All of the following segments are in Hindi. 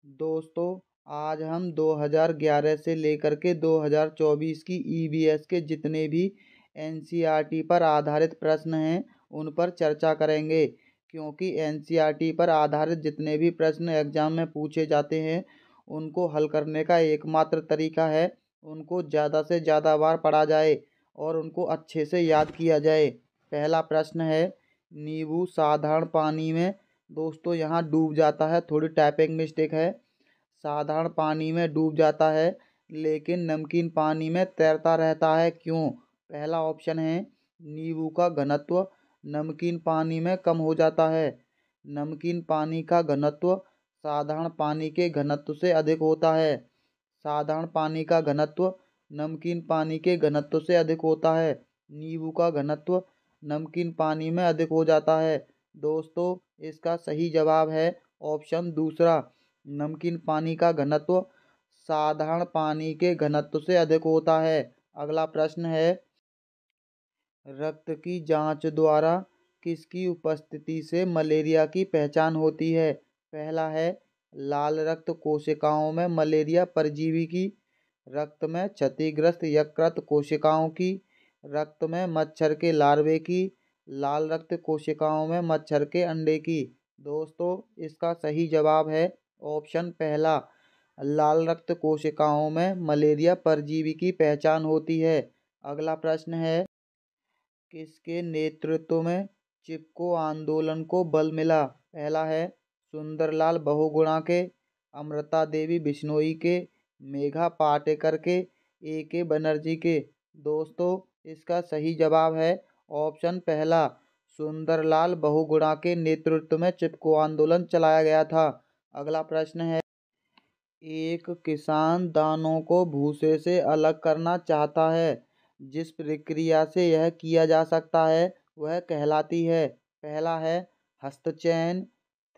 दोस्तों, आज हम 2011 से लेकर के 2024 की ईवीएस के जितने भी एनसीईआरटी पर आधारित प्रश्न हैं उन पर चर्चा करेंगे। क्योंकि एनसीईआरटी पर आधारित जितने भी प्रश्न एग्जाम में पूछे जाते हैं उनको हल करने का एकमात्र तरीका है उनको ज़्यादा से ज़्यादा बार पढ़ा जाए और उनको अच्छे से याद किया जाए। पहला प्रश्न है, नींबू साधारण पानी में, दोस्तों यहाँ डूब जाता है, थोड़ी टाइपिंग मिस्टेक है। साधारण पानी में डूब जाता है लेकिन नमकीन पानी में तैरता रहता है, क्यों? पहला ऑप्शन है, नींबू का घनत्व नमकीन पानी में कम हो जाता है। नमकीन पानी का घनत्व साधारण पानी के घनत्व से अधिक होता है। साधारण पानी का घनत्व नमकीन पानी के घनत्व से अधिक होता है। नींबू का घनत्व नमकीन पानी में अधिक हो जाता है। दोस्तों, इसका सही जवाब है ऑप्शन दूसरा, नमकीन पानी का घनत्व साधारण पानी के घनत्व से अधिक होता है। अगला प्रश्न है, रक्त की जांच द्वारा किसकी उपस्थिति से मलेरिया की पहचान होती है? पहला है, लाल रक्त कोशिकाओं में मलेरिया परजीवी की, रक्त में क्षतिग्रस्त यकृत कोशिकाओं की, रक्त में मच्छर के लार्वे की, लाल रक्त कोशिकाओं में मच्छर के अंडे की। दोस्तों, इसका सही जवाब है ऑप्शन पहला, लाल रक्त कोशिकाओं में मलेरिया परजीवी की पहचान होती है। अगला प्रश्न है, किसके नेतृत्व में चिपको आंदोलन को बल मिला? पहला है, सुंदरलाल बहुगुणा के, अमृता देवी बिश्नोई के, मेघा पाटेकर के, ए के बनर्जी के। दोस्तों, इसका सही जवाब है ऑप्शन पहला, सुंदरलाल बहुगुणा के नेतृत्व में चिपको आंदोलन चलाया गया था। अगला प्रश्न है, एक किसान दानों को भूसे से अलग करना चाहता है, जिस प्रक्रिया से यह किया जा सकता है वह कहलाती है? पहला है, हस्तचयन,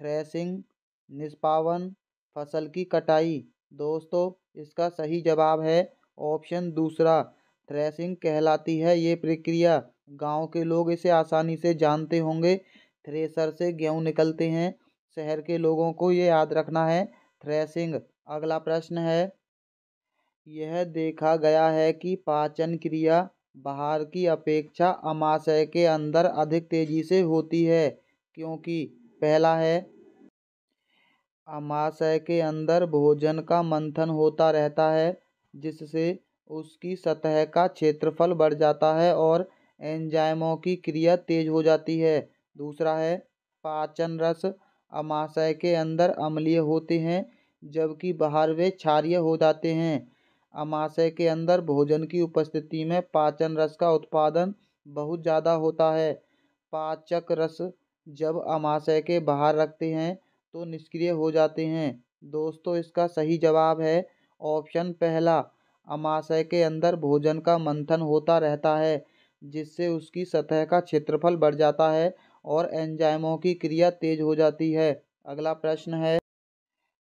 थ्रेसिंग, निष्पावन, फसल की कटाई। दोस्तों, इसका सही जवाब है ऑप्शन दूसरा, थ्रेसिंग कहलाती है ये प्रक्रिया। गांव के लोग इसे आसानी से जानते होंगे। थ्रेसर से गेहूं निकलते हैं, शहर के लोगों को ये याद रखना है, थ्रेसिंग। अगला प्रश्न है, यह देखा गया है कि पाचन क्रिया बाहर की अपेक्षा अमाशय के अंदर अधिक तेजी से होती है, क्योंकि? पहला है, अमाशय के अंदर भोजन का मंथन होता रहता है जिससे उसकी सतह का क्षेत्रफल बढ़ जाता है और एंजाइमों की क्रिया तेज हो जाती है। दूसरा है, पाचन रस अमाशय के अंदर अम्लीय होते हैं जबकि बाहर वे क्षारीय हो जाते हैं। अमाशय के अंदर भोजन की उपस्थिति में पाचन रस का उत्पादन बहुत ज़्यादा होता है। पाचक रस जब अमाशय के बाहर रखते हैं तो निष्क्रिय हो जाते हैं। दोस्तों, इसका सही जवाब है ऑप्शन पहला, अमाशय के अंदर भोजन का मंथन होता रहता है जिससे उसकी सतह का क्षेत्रफल बढ़ जाता है और एंजाइमों की क्रिया तेज हो जाती है। अगला प्रश्न है,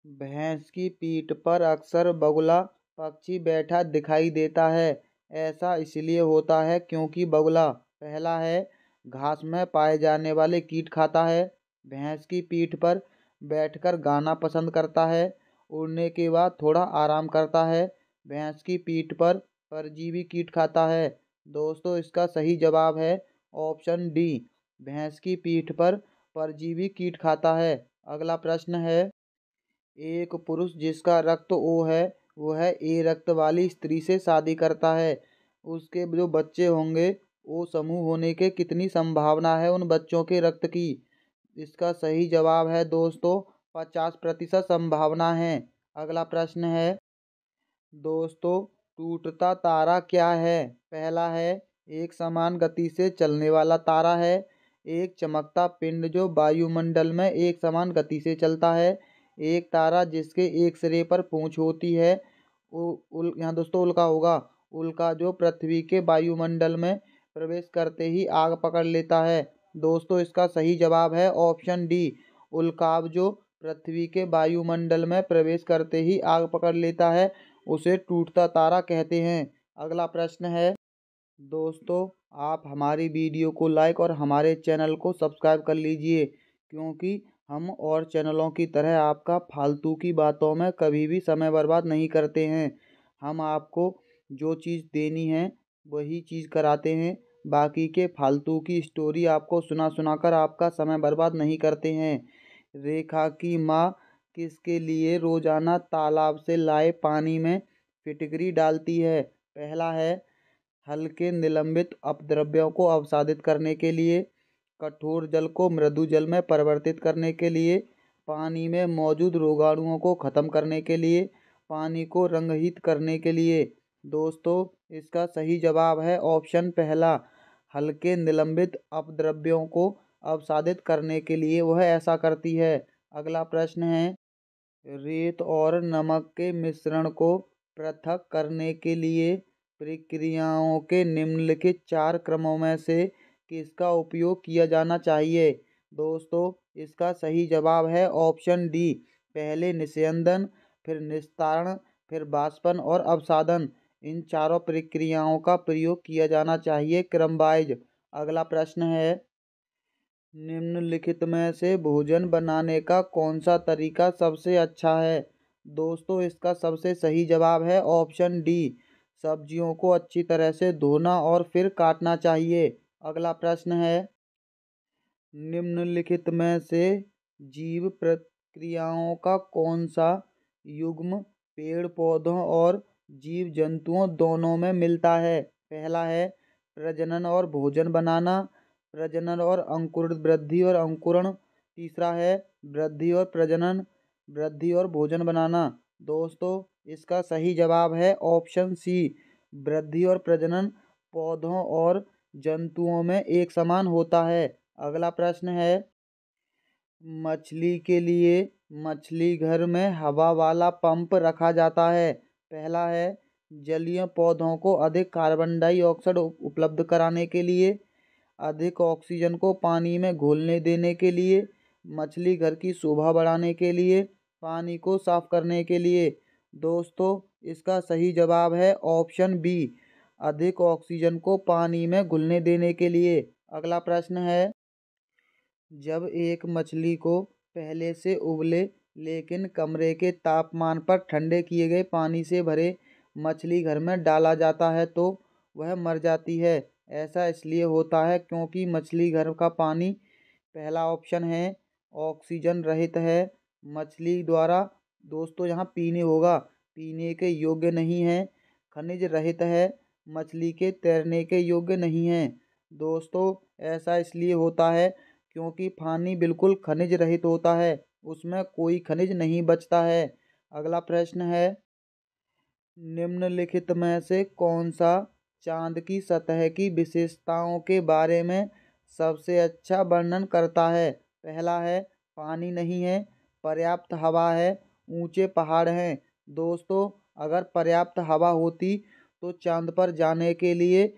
भैंस की पीठ पर अक्सर बगुला पक्षी बैठा दिखाई देता है, ऐसा इसलिए होता है क्योंकि बगुला, पहला है, घास में पाए जाने वाले कीट खाता है, भैंस की पीठ पर बैठकर गाना पसंद करता है, उड़ने के बाद थोड़ा आराम करता है, भैंस की पीठ पर परजीवी कीट खाता है। दोस्तों, इसका सही जवाब है ऑप्शन डी, भैंस की पीठ पर परजीवी कीट खाता है। अगला प्रश्न है, एक पुरुष जिसका रक्त ओ है वह ए रक्त वाली स्त्री से शादी करता है, उसके जो बच्चे होंगे ओ समूह होने के कितनी संभावना है उन बच्चों के रक्त की? इसका सही जवाब है दोस्तों 50% संभावना है। अगला प्रश्न है, दोस्तों, टूटता तारा क्या है? पहला है, एक समान गति से चलने वाला तारा है, एक चमकता पिंड जो वायुमंडल में एक समान गति से चलता है, एक तारा जिसके एक सिरे पर पूंछ होती है, यहाँ दोस्तों उल्का होगा, उल्का जो पृथ्वी के वायुमंडल में प्रवेश करते ही आग पकड़ लेता है। दोस्तों, इसका सही जवाब है ऑप्शन डी, उल्काब जो पृथ्वी के वायुमंडल में प्रवेश करते ही आग पकड़ लेता है उसे टूटता तारा कहते हैं। अगला प्रश्न है, दोस्तों, आप हमारी वीडियो को लाइक और हमारे चैनल को सब्सक्राइब कर लीजिए क्योंकि हम और चैनलों की तरह आपका फालतू की बातों में कभी भी समय बर्बाद नहीं करते हैं। हम आपको जो चीज़ देनी है वही चीज़ कराते हैं। बाकी के फालतू की स्टोरी आपको सुना सुना कर आपका समय बर्बाद नहीं करते हैं। रेखा की माँ किसके लिए रोजाना तालाब से लाए पानी में फिटकरी डालती है? पहला है हल्के निलंबित अपद्रव्यों को अवसादित करने के लिए, कठोर जल को मृदु जल में परिवर्तित करने के लिए, पानी में मौजूद रोगाणुओं को खत्म करने के लिए, पानी को रंगहीन करने के लिए। दोस्तों, इसका सही जवाब है ऑप्शन पहला, हल्के निलंबित अपद्रव्यों को अवसादित करने के लिए वह ऐसा करती है। अगला प्रश्न है, रेत और नमक के मिश्रण को पृथक करने के लिए प्रक्रियाओं के निम्नलिखित 4 क्रमों में से किसका उपयोग किया जाना चाहिए? दोस्तों, इसका सही जवाब है ऑप्शन डी, पहले निस्यंदन, फिर निस्तारण, फिर वाष्पन और अवसादन। इन चारों प्रक्रियाओं का प्रयोग किया जाना चाहिए क्रमवाइज। अगला प्रश्न है, निम्नलिखित में से भोजन बनाने का कौन सा तरीका सबसे अच्छा है? दोस्तों, इसका सबसे सही जवाब है ऑप्शन डी, सब्जियों को अच्छी तरह से धोना और फिर काटना चाहिए। अगला प्रश्न है, निम्नलिखित में से जीव प्रक्रियाओं का कौन सा युग्म पेड़ पौधों और जीव जंतुओं दोनों में मिलता है? पहला है प्रजनन और भोजन बनाना, प्रजनन और अंकुरण, वृद्धि और अंकुरण। तीसरा है वृद्धि और प्रजनन, वृद्धि और भोजन बनाना। दोस्तों, इसका सही जवाब है ऑप्शन सी, वृद्धि और प्रजनन पौधों और जंतुओं में एक समान होता है। अगला प्रश्न है, मछली के लिए मछली घर में हवा वाला पंप रखा जाता है। पहला है जलीय पौधों को अधिक कार्बन डाइऑक्साइड उपलब्ध कराने के लिए, अधिक ऑक्सीजन को पानी में घुलने देने के लिए, मछली घर की शोभा बढ़ाने के लिए, पानी को साफ करने के लिए। दोस्तों, इसका सही जवाब है ऑप्शन बी, अधिक ऑक्सीजन को पानी में घुलने देने के लिए। अगला प्रश्न है, जब एक मछली को पहले से उबले लेकिन कमरे के तापमान पर ठंडे किए गए पानी से भरे मछली घर में डाला जाता है तो वह मर जाती है। ऐसा इसलिए होता है क्योंकि मछली घर का पानी, पहला ऑप्शन है, ऑक्सीजन रहित है, मछली द्वारा, दोस्तों यहाँ पीने होगा, पीने के योग्य नहीं है, खनिज रहित है, मछली के तैरने के योग्य नहीं है। दोस्तों, ऐसा इसलिए होता है क्योंकि पानी बिल्कुल खनिज रहित होता है, उसमें कोई खनिज नहीं बचता है। अगला प्रश्न है, निम्नलिखित में से कौन सा चांद की सतह की विशेषताओं के बारे में सबसे अच्छा वर्णन करता है? पहला है पानी नहीं है, पर्याप्त हवा है, ऊंचे पहाड़ हैं। दोस्तों, अगर पर्याप्त हवा होती तो चांद पर जाने के लिए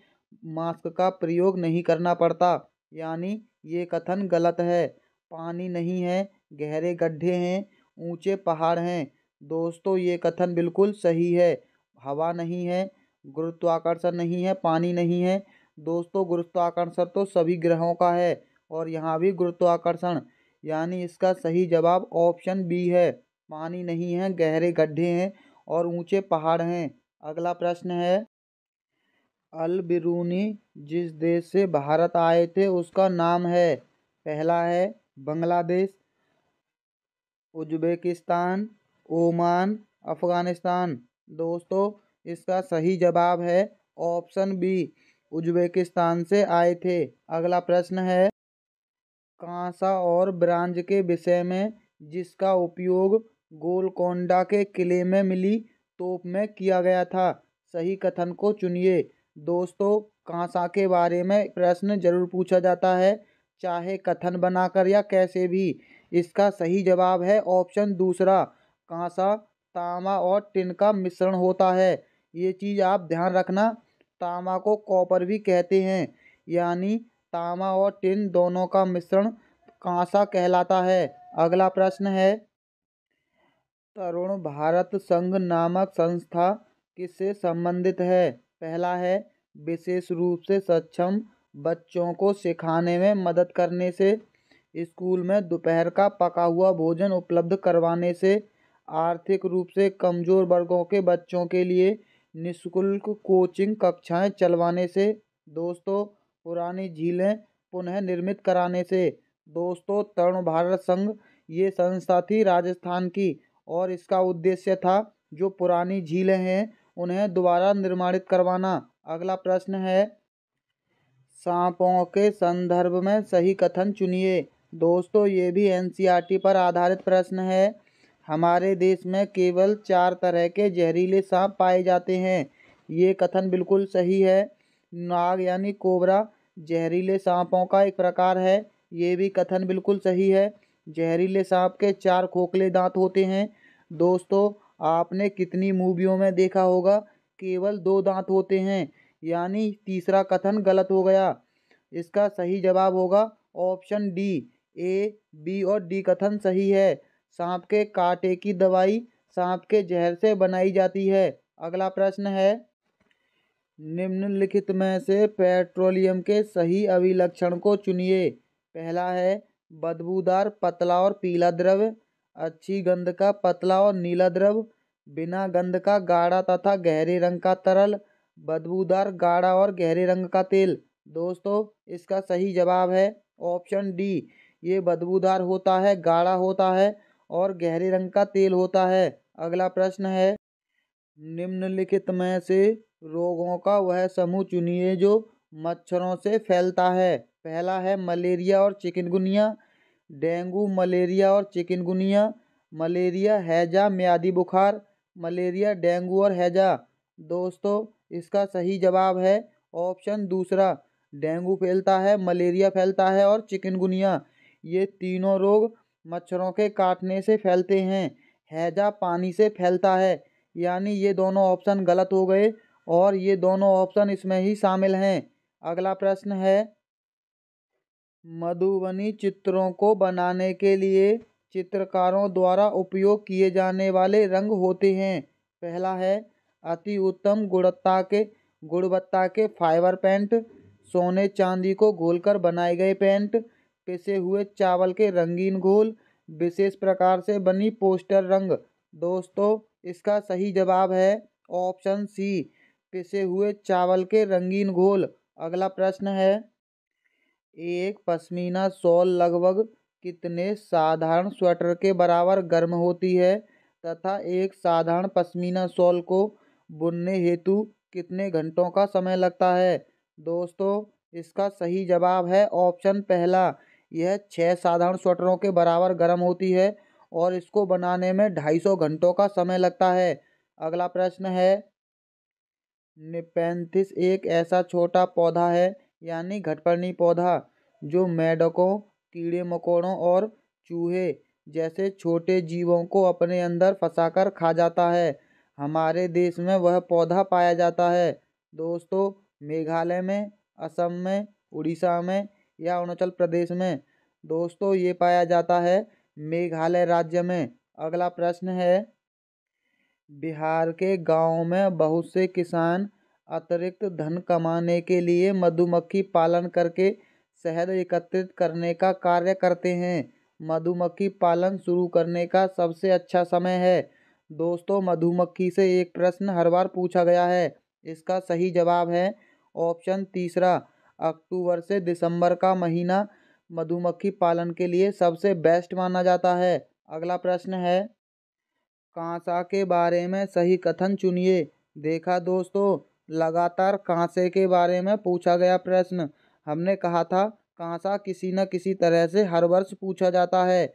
मास्क का प्रयोग नहीं करना पड़ता, यानी ये कथन गलत है। पानी नहीं है, गहरे गड्ढे हैं, ऊंचे पहाड़ हैं। दोस्तों, ये कथन बिल्कुल सही है। हवा नहीं है, गुरुत्वाकर्षण नहीं है, पानी नहीं है। दोस्तों, गुरुत्वाकर्षण तो सभी ग्रहों का है और यहाँ भी गुरुत्वाकर्षण, यानी इसका सही जवाब ऑप्शन बी है, पानी नहीं है, गहरे गड्ढे हैं और ऊंचे पहाड़ हैं। अगला प्रश्न है, अल बिरूनी जिस देश से भारत आए थे उसका नाम है? पहला है बांग्लादेश, उज्बेकिस्तान, ओमान, अफगानिस्तान। दोस्तों, इसका सही जवाब है ऑप्शन बी, उज्बेकिस्तान से आए थे। अगला प्रश्न है, कांसा और ब्रांज के विषय में जिसका उपयोग गोलकोंडा के किले में मिली तोप में किया गया था, सही कथन को चुनिए। दोस्तों, कांसा के बारे में प्रश्न जरूर पूछा जाता है, चाहे कथन बनाकर या कैसे भी। इसका सही जवाब है ऑप्शन दूसरा, कांसा तांबा और टिन का मिश्रण होता है। ये चीज़ आप ध्यान रखना, तांबा को कॉपर भी कहते हैं, यानी तांबा और टिन दोनों का मिश्रण कांसा कहलाता है। अगला प्रश्न है, तरुण भारत संघ नामक संस्था किससे संबंधित है? पहला है विशेष रूप से सक्षम बच्चों को सिखाने में मदद करने से, स्कूल में दोपहर का पका हुआ भोजन उपलब्ध करवाने से आर्थिक रूप से कमजोर वर्गों के बच्चों के लिए निःशुल्क कोचिंग कक्षाएं चलवाने से दोस्तों, पुरानी झीलें पुनः निर्मित कराने से दोस्तों, तरुण भारत संघ ये संस्था थी राजस्थान की और इसका उद्देश्य था जो पुरानी झीलें हैं उन्हें दोबारा निर्माणित करवाना। अगला प्रश्न है, सांपों के संदर्भ में सही कथन चुनिए। दोस्तों, ये भी एनसीईआरटी पर आधारित प्रश्न है। हमारे देश में केवल 4 तरह के जहरीले सांप पाए जाते हैं। ये कथन बिल्कुल सही है। नाग यानी कोबरा जहरीले सांपों का एक प्रकार है। ये भी कथन बिल्कुल सही है। जहरीले सांप के 4 खोखले दांत होते हैं। दोस्तों, आपने कितनी मूवियों में देखा होगा केवल 2 दांत होते हैं, यानी तीसरा कथन गलत हो गया। इसका सही जवाब होगा ऑप्शन डी। ए, बी और डी कथन सही है। सांप के कांटे की दवाई सांप के जहर से बनाई जाती है। अगला प्रश्न है, निम्नलिखित में से पेट्रोलियम के सही अभिलक्षण को चुनिए। पहला है बदबूदार पतला और पीला द्रव्य, अच्छी गंध का पतला और नीला द्रव्य, बिना गंध का गाढ़ा तथा गहरे रंग का तरल, बदबूदार गाढ़ा और गहरे रंग का तेल। दोस्तों, इसका सही जवाब है ऑप्शन डी। ये बदबूदार होता है, गाढ़ा होता है और गहरे रंग का तेल होता है। अगला प्रश्न है, निम्नलिखित में से रोगों का वह समूह चुनिए जो मच्छरों से फैलता है। पहला है मलेरिया और चिकनगुनिया, डेंगू, मलेरिया और चिकनगुनिया, मलेरिया, हैजा, म्यादी बुखार, मलेरिया, डेंगू और हैजा। दोस्तों, इसका सही जवाब है ऑप्शन दूसरा। डेंगू फैलता है, मलेरिया फैलता है और चिकनगुनिया, ये तीनों रोग मच्छरों के काटने से फैलते हैं। हैजा पानी से फैलता है, यानी ये दोनों ऑप्शन गलत हो गए और ये दोनों ऑप्शन इसमें ही शामिल हैं। अगला प्रश्न है, मधुबनी चित्रों को बनाने के लिए चित्रकारों द्वारा उपयोग किए जाने वाले रंग होते हैं। पहला है अति उत्तम गुणवत्ता के फाइबर पेंट, सोने चांदी को घोलकर बनाए गए पेंट, पिसे हुए चावल के रंगीन घोल, विशेष प्रकार से बनी पोस्टर रंग। दोस्तों, इसका सही जवाब है ऑप्शन सी, पिसे हुए चावल के रंगीन घोल। अगला प्रश्न है, एक पश्मीना शॉल लगभग कितने साधारण स्वेटर के बराबर गर्म होती है तथा एक साधारण पश्मीना शॉल को बुनने हेतु कितने घंटों का समय लगता है। दोस्तों, इसका सही जवाब है ऑप्शन पहला। यह 6 साधारण स्वेटरों के बराबर गर्म होती है और इसको बनाने में 250 घंटों का समय लगता है। अगला प्रश्न है, निपेंथिस एक ऐसा छोटा पौधा है यानी घटपर्णी पौधा जो मेंढकों, कीड़े मकोड़ों और चूहे जैसे छोटे जीवों को अपने अंदर फंसाकर खा जाता है। हमारे देश में वह पौधा पाया जाता है। दोस्तों, मेघालय में, असम में, उड़ीसा में या अरुणाचल प्रदेश में। दोस्तों, ये पाया जाता है मेघालय राज्य में। अगला प्रश्न है, बिहार के गांवों में बहुत से किसान अतिरिक्त धन कमाने के लिए मधुमक्खी पालन करके शहद एकत्रित करने का कार्य करते हैं। मधुमक्खी पालन शुरू करने का सबसे अच्छा समय है। दोस्तों, मधुमक्खी से एक प्रश्न हर बार पूछा गया है। इसका सही जवाब है ऑप्शन तीसरा। अक्टूबर से दिसंबर का महीना मधुमक्खी पालन के लिए सबसे बेस्ट माना जाता है। अगला प्रश्न है, कांसा के बारे में सही कथन चुनिए। देखा दोस्तों, लगातार कांसे के बारे में पूछा गया प्रश्न। हमने कहा था कांसा किसी न किसी तरह से हर वर्ष पूछा जाता है।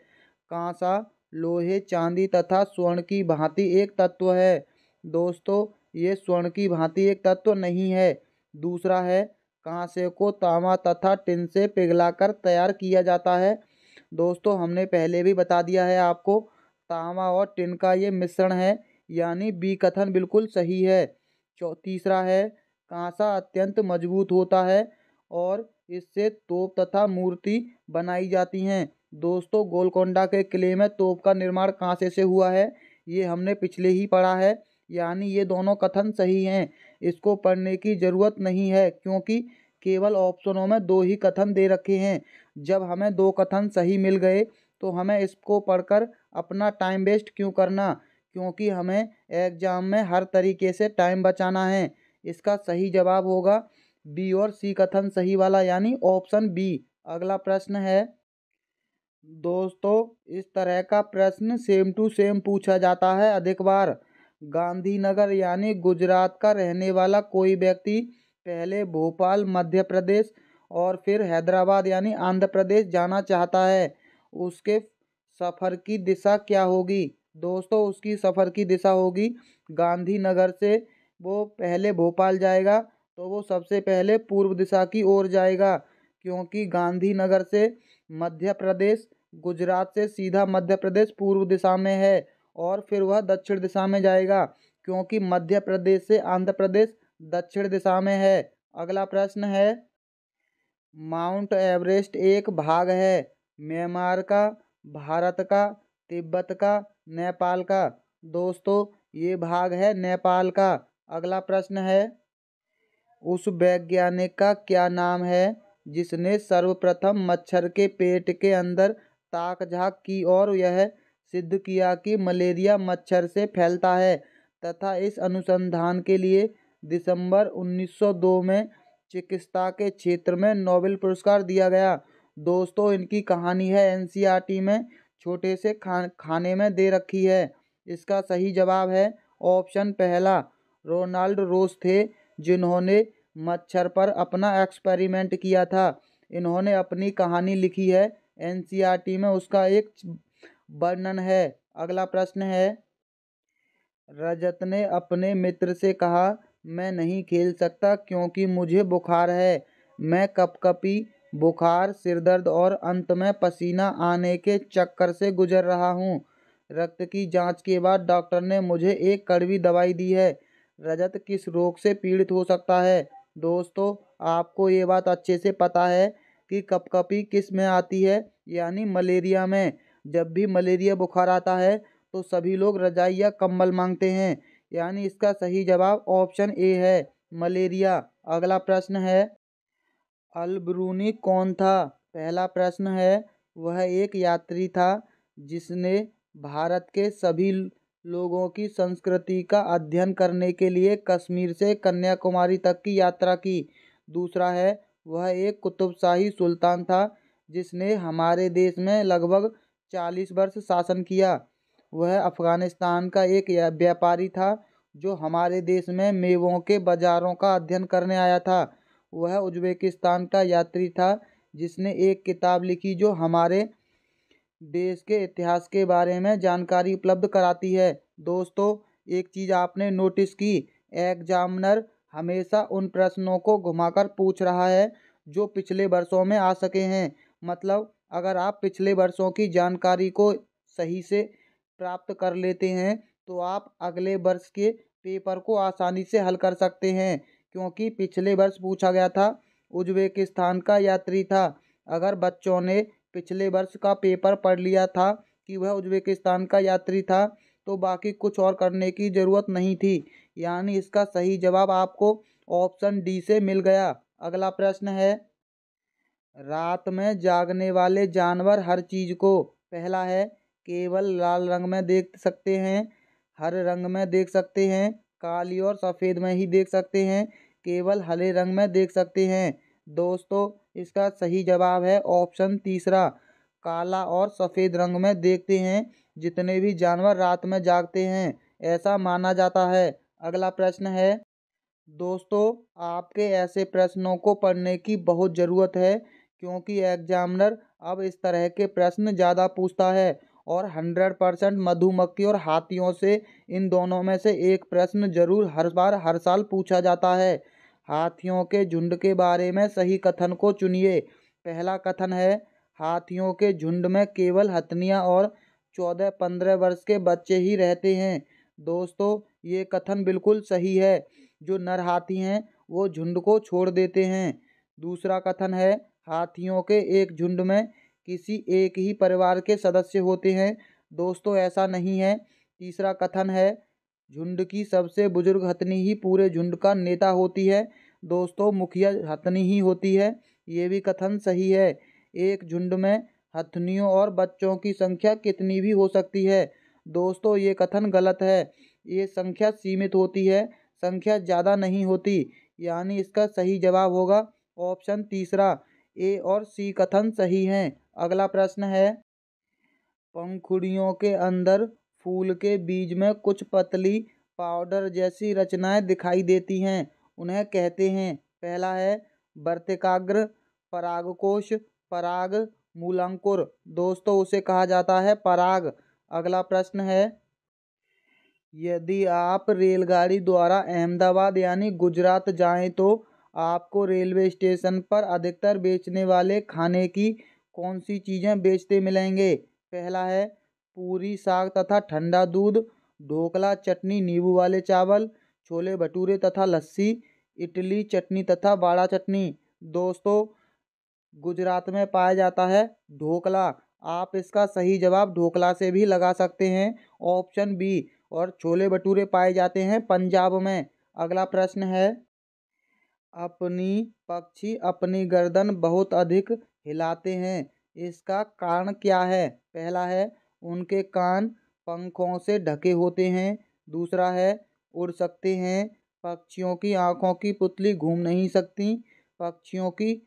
कांसा लोहे, चांदी तथा स्वर्ण की भांति एक तत्व है। दोस्तों, ये स्वर्ण की भांति एक तत्व नहीं है। दूसरा है, कांसे को तांबा तथा टिन से पिघलाकर तैयार किया जाता है। दोस्तों, हमने पहले भी बता दिया है आपको, तांबा और टिन का ये मिश्रण है, यानी बी कथन बिल्कुल सही है। तीसरा है, कांसा अत्यंत मजबूत होता है और इससे तोप तथा मूर्ति बनाई जाती हैं। दोस्तों, गोलकोंडा के किले में तोप का निर्माण कांसे से हुआ है, ये हमने पिछले ही पढ़ा है, यानी ये दोनों कथन सही हैं। इसको पढ़ने की ज़रूरत नहीं है क्योंकि केवल ऑप्शनों में 2 ही कथन दे रखे हैं। जब हमें 2 कथन सही मिल गए तो हमें इसको पढ़कर अपना टाइम वेस्ट क्यों करना, क्योंकि हमें एग्जाम में हर तरीके से टाइम बचाना है। इसका सही जवाब होगा बी और सी कथन सही वाला, यानी ऑप्शन बी। अगला प्रश्न है दोस्तों, इस तरह का प्रश्न सेम टू सेम पूछा जाता है अधिक बार। गांधीनगर यानी गुजरात का रहने वाला कोई व्यक्ति पहले भोपाल मध्य प्रदेश और फिर हैदराबाद यानी आंध्र प्रदेश जाना चाहता है। उसके सफ़र की दिशा क्या होगी? दोस्तों, उसकी सफ़र की दिशा होगी गांधीनगर से वो पहले भोपाल जाएगा तो वो सबसे पहले पूर्व दिशा की ओर जाएगा, क्योंकि गांधीनगर से मध्य प्रदेश गुजरात से सीधा मध्य प्रदेश पूर्व दिशा में है। और फिर वह दक्षिण दिशा में जाएगा, क्योंकि मध्य प्रदेश से आंध्र प्रदेश दक्षिण दिशा में है। अगला प्रश्न है, माउंट एवरेस्ट एक भाग है म्यांमार का, भारत का, तिब्बत का, नेपाल का? दोस्तों, ये भाग है नेपाल का। अगला प्रश्न है, उस वैज्ञानिक का क्या नाम है जिसने सर्वप्रथम मच्छर के पेट के अंदर ताक झाँक की और यह सिद्ध किया कि मलेरिया मच्छर से फैलता है, तथा इस अनुसंधान के लिए दिसंबर 1902 में चिकित्सा के क्षेत्र में नोबेल पुरस्कार दिया गया? दोस्तों, इनकी कहानी है एनसीईआरटी में छोटे से खाने में दे रखी है। इसका सही जवाब है ऑप्शन पहला, रोनाल्ड रोस थे, जिन्होंने मच्छर पर अपना एक्सपेरिमेंट किया था। इन्होंने अपनी कहानी लिखी है एनसीईआरटी में, उसका एक वर्णन है। अगला प्रश्न है, रजत ने अपने मित्र से कहा, मैं नहीं खेल सकता क्योंकि मुझे बुखार है। मैं कपकपी, बुखार, सिरदर्द और अंत में पसीना आने के चक्कर से गुजर रहा हूँ। रक्त की जांच के बाद डॉक्टर ने मुझे एक कड़वी दवाई दी है। रजत किस रोग से पीड़ित हो सकता है? दोस्तों, आपको ये बात अच्छे से पता है कि कपकपी किस में आती है, यानी मलेरिया में। जब भी मलेरिया बुखार आता है तो सभी लोग रजाई या कंबल मांगते हैं, यानी इसका सही जवाब ऑप्शन ए है, मलेरिया। अगला प्रश्न है, अल ब्रूनी कौन था? पहला प्रश्न है, वह एक यात्री था जिसने भारत के सभी लोगों की संस्कृति का अध्ययन करने के लिए कश्मीर से कन्याकुमारी तक की यात्रा की। दूसरा है, वह एक कुतुबशाही सुल्तान था जिसने हमारे देश में लगभग 40 वर्ष शासन किया। वह अफगानिस्तान का एक व्यापारी था जो हमारे देश में मेवों के बाजारों का अध्ययन करने आया था। वह उज्बेकिस्तान का यात्री था जिसने एक किताब लिखी जो हमारे देश के इतिहास के बारे में जानकारी उपलब्ध कराती है। दोस्तों, एक चीज़ आपने नोटिस की, एग्जामिनर हमेशा उन प्रश्नों को घुमाकर पूछ रहा है जो पिछले वर्षों में आ सके हैं। मतलब अगर आप पिछले वर्षों की जानकारी को सही से प्राप्त कर लेते हैं तो आप अगले वर्ष के पेपर को आसानी से हल कर सकते हैं, क्योंकि पिछले वर्ष पूछा गया था उज्बेकिस्तान का यात्री था। अगर बच्चों ने पिछले वर्ष का पेपर पढ़ लिया था कि वह उज्बेकिस्तान का यात्री था तो बाकी कुछ और करने की ज़रूरत नहीं थी, यानी इसका सही जवाब आपको ऑप्शन डी से मिल गया। अगला प्रश्न है, रात में जागने वाले जानवर हर चीज़ को, पहला है केवल लाल रंग में देख सकते हैं, हरे रंग में देख सकते हैं, काली और सफ़ेद में ही देख सकते हैं, केवल हरे रंग में देख सकते हैं। दोस्तों, इसका सही जवाब है ऑप्शन तीसरा, काला और सफ़ेद रंग में देखते हैं जितने भी जानवर रात में जागते हैं, ऐसा माना जाता है। अगला प्रश्न है, दोस्तों आपके ऐसे प्रश्नों को पढ़ने की बहुत ज़रूरत है, क्योंकि एग्जामिनर अब इस तरह के प्रश्न ज़्यादा पूछता है और 100% मधुमक्खी और हाथियों से इन दोनों में से एक प्रश्न जरूर हर बार हर साल पूछा जाता है। हाथियों के झुंड के बारे में सही कथन को चुनिए। पहला कथन है, हाथियों के झुंड में केवल हथनियाँ और 14-15 वर्ष के बच्चे ही रहते हैं। दोस्तों, ये कथन बिल्कुल सही है। जो नर हाथी हैं वो झुंड को छोड़ देते हैं। दूसरा कथन है, हाथियों के एक झुंड में किसी एक ही परिवार के सदस्य होते हैं। दोस्तों, ऐसा नहीं है। तीसरा कथन है, झुंड की सबसे बुजुर्ग हथनी ही पूरे झुंड का नेता होती है। दोस्तों मुखिया हथनी ही होती है, ये भी कथन सही है। एक झुंड में हथनियों और बच्चों की संख्या कितनी भी हो सकती है। दोस्तों ये कथन गलत है, ये संख्या सीमित होती है, संख्या ज़्यादा नहीं होती। यानी इसका सही जवाब होगा ऑप्शन तीसरा, ए और सी कथन सही हैं। अगला प्रश्न है, पंखुड़ियों के अंदर फूल के बीज में कुछ पतली पाउडर जैसी रचनाएं दिखाई देती हैं, उन्हें कहते हैं। पहला है वर्तिकाग्र, परागकोश, पराग मूलांकुर। दोस्तों उसे कहा जाता है पराग। अगला प्रश्न है, यदि आप रेलगाड़ी द्वारा अहमदाबाद यानी गुजरात जाएं तो आपको रेलवे स्टेशन पर अधिकतर बेचने वाले खाने की कौन सी चीज़ें बेचते मिलेंगे। पहला है पूरी, साग तथा ठंडा दूध, ढोकला, चटनी, नींबू वाले चावल, छोले भटूरे तथा लस्सी, इडली चटनी तथा बाड़ा चटनी। दोस्तों गुजरात में पाया जाता है ढोकला। आप इसका सही जवाब ढोकला से भी लगा सकते हैं, ऑप्शन बी। और छोले भटूरे पाए जाते हैं पंजाब में। अगला प्रश्न है, अपनी पक्षी अपनी गर्दन बहुत अधिक हिलाते हैं, इसका कारण क्या है। पहला है उनके कान पंखों से ढके होते हैं। दूसरा है उड़ सकते हैं, पक्षियों की आँखों की पुतली घूम नहीं सकती, पक्षियों की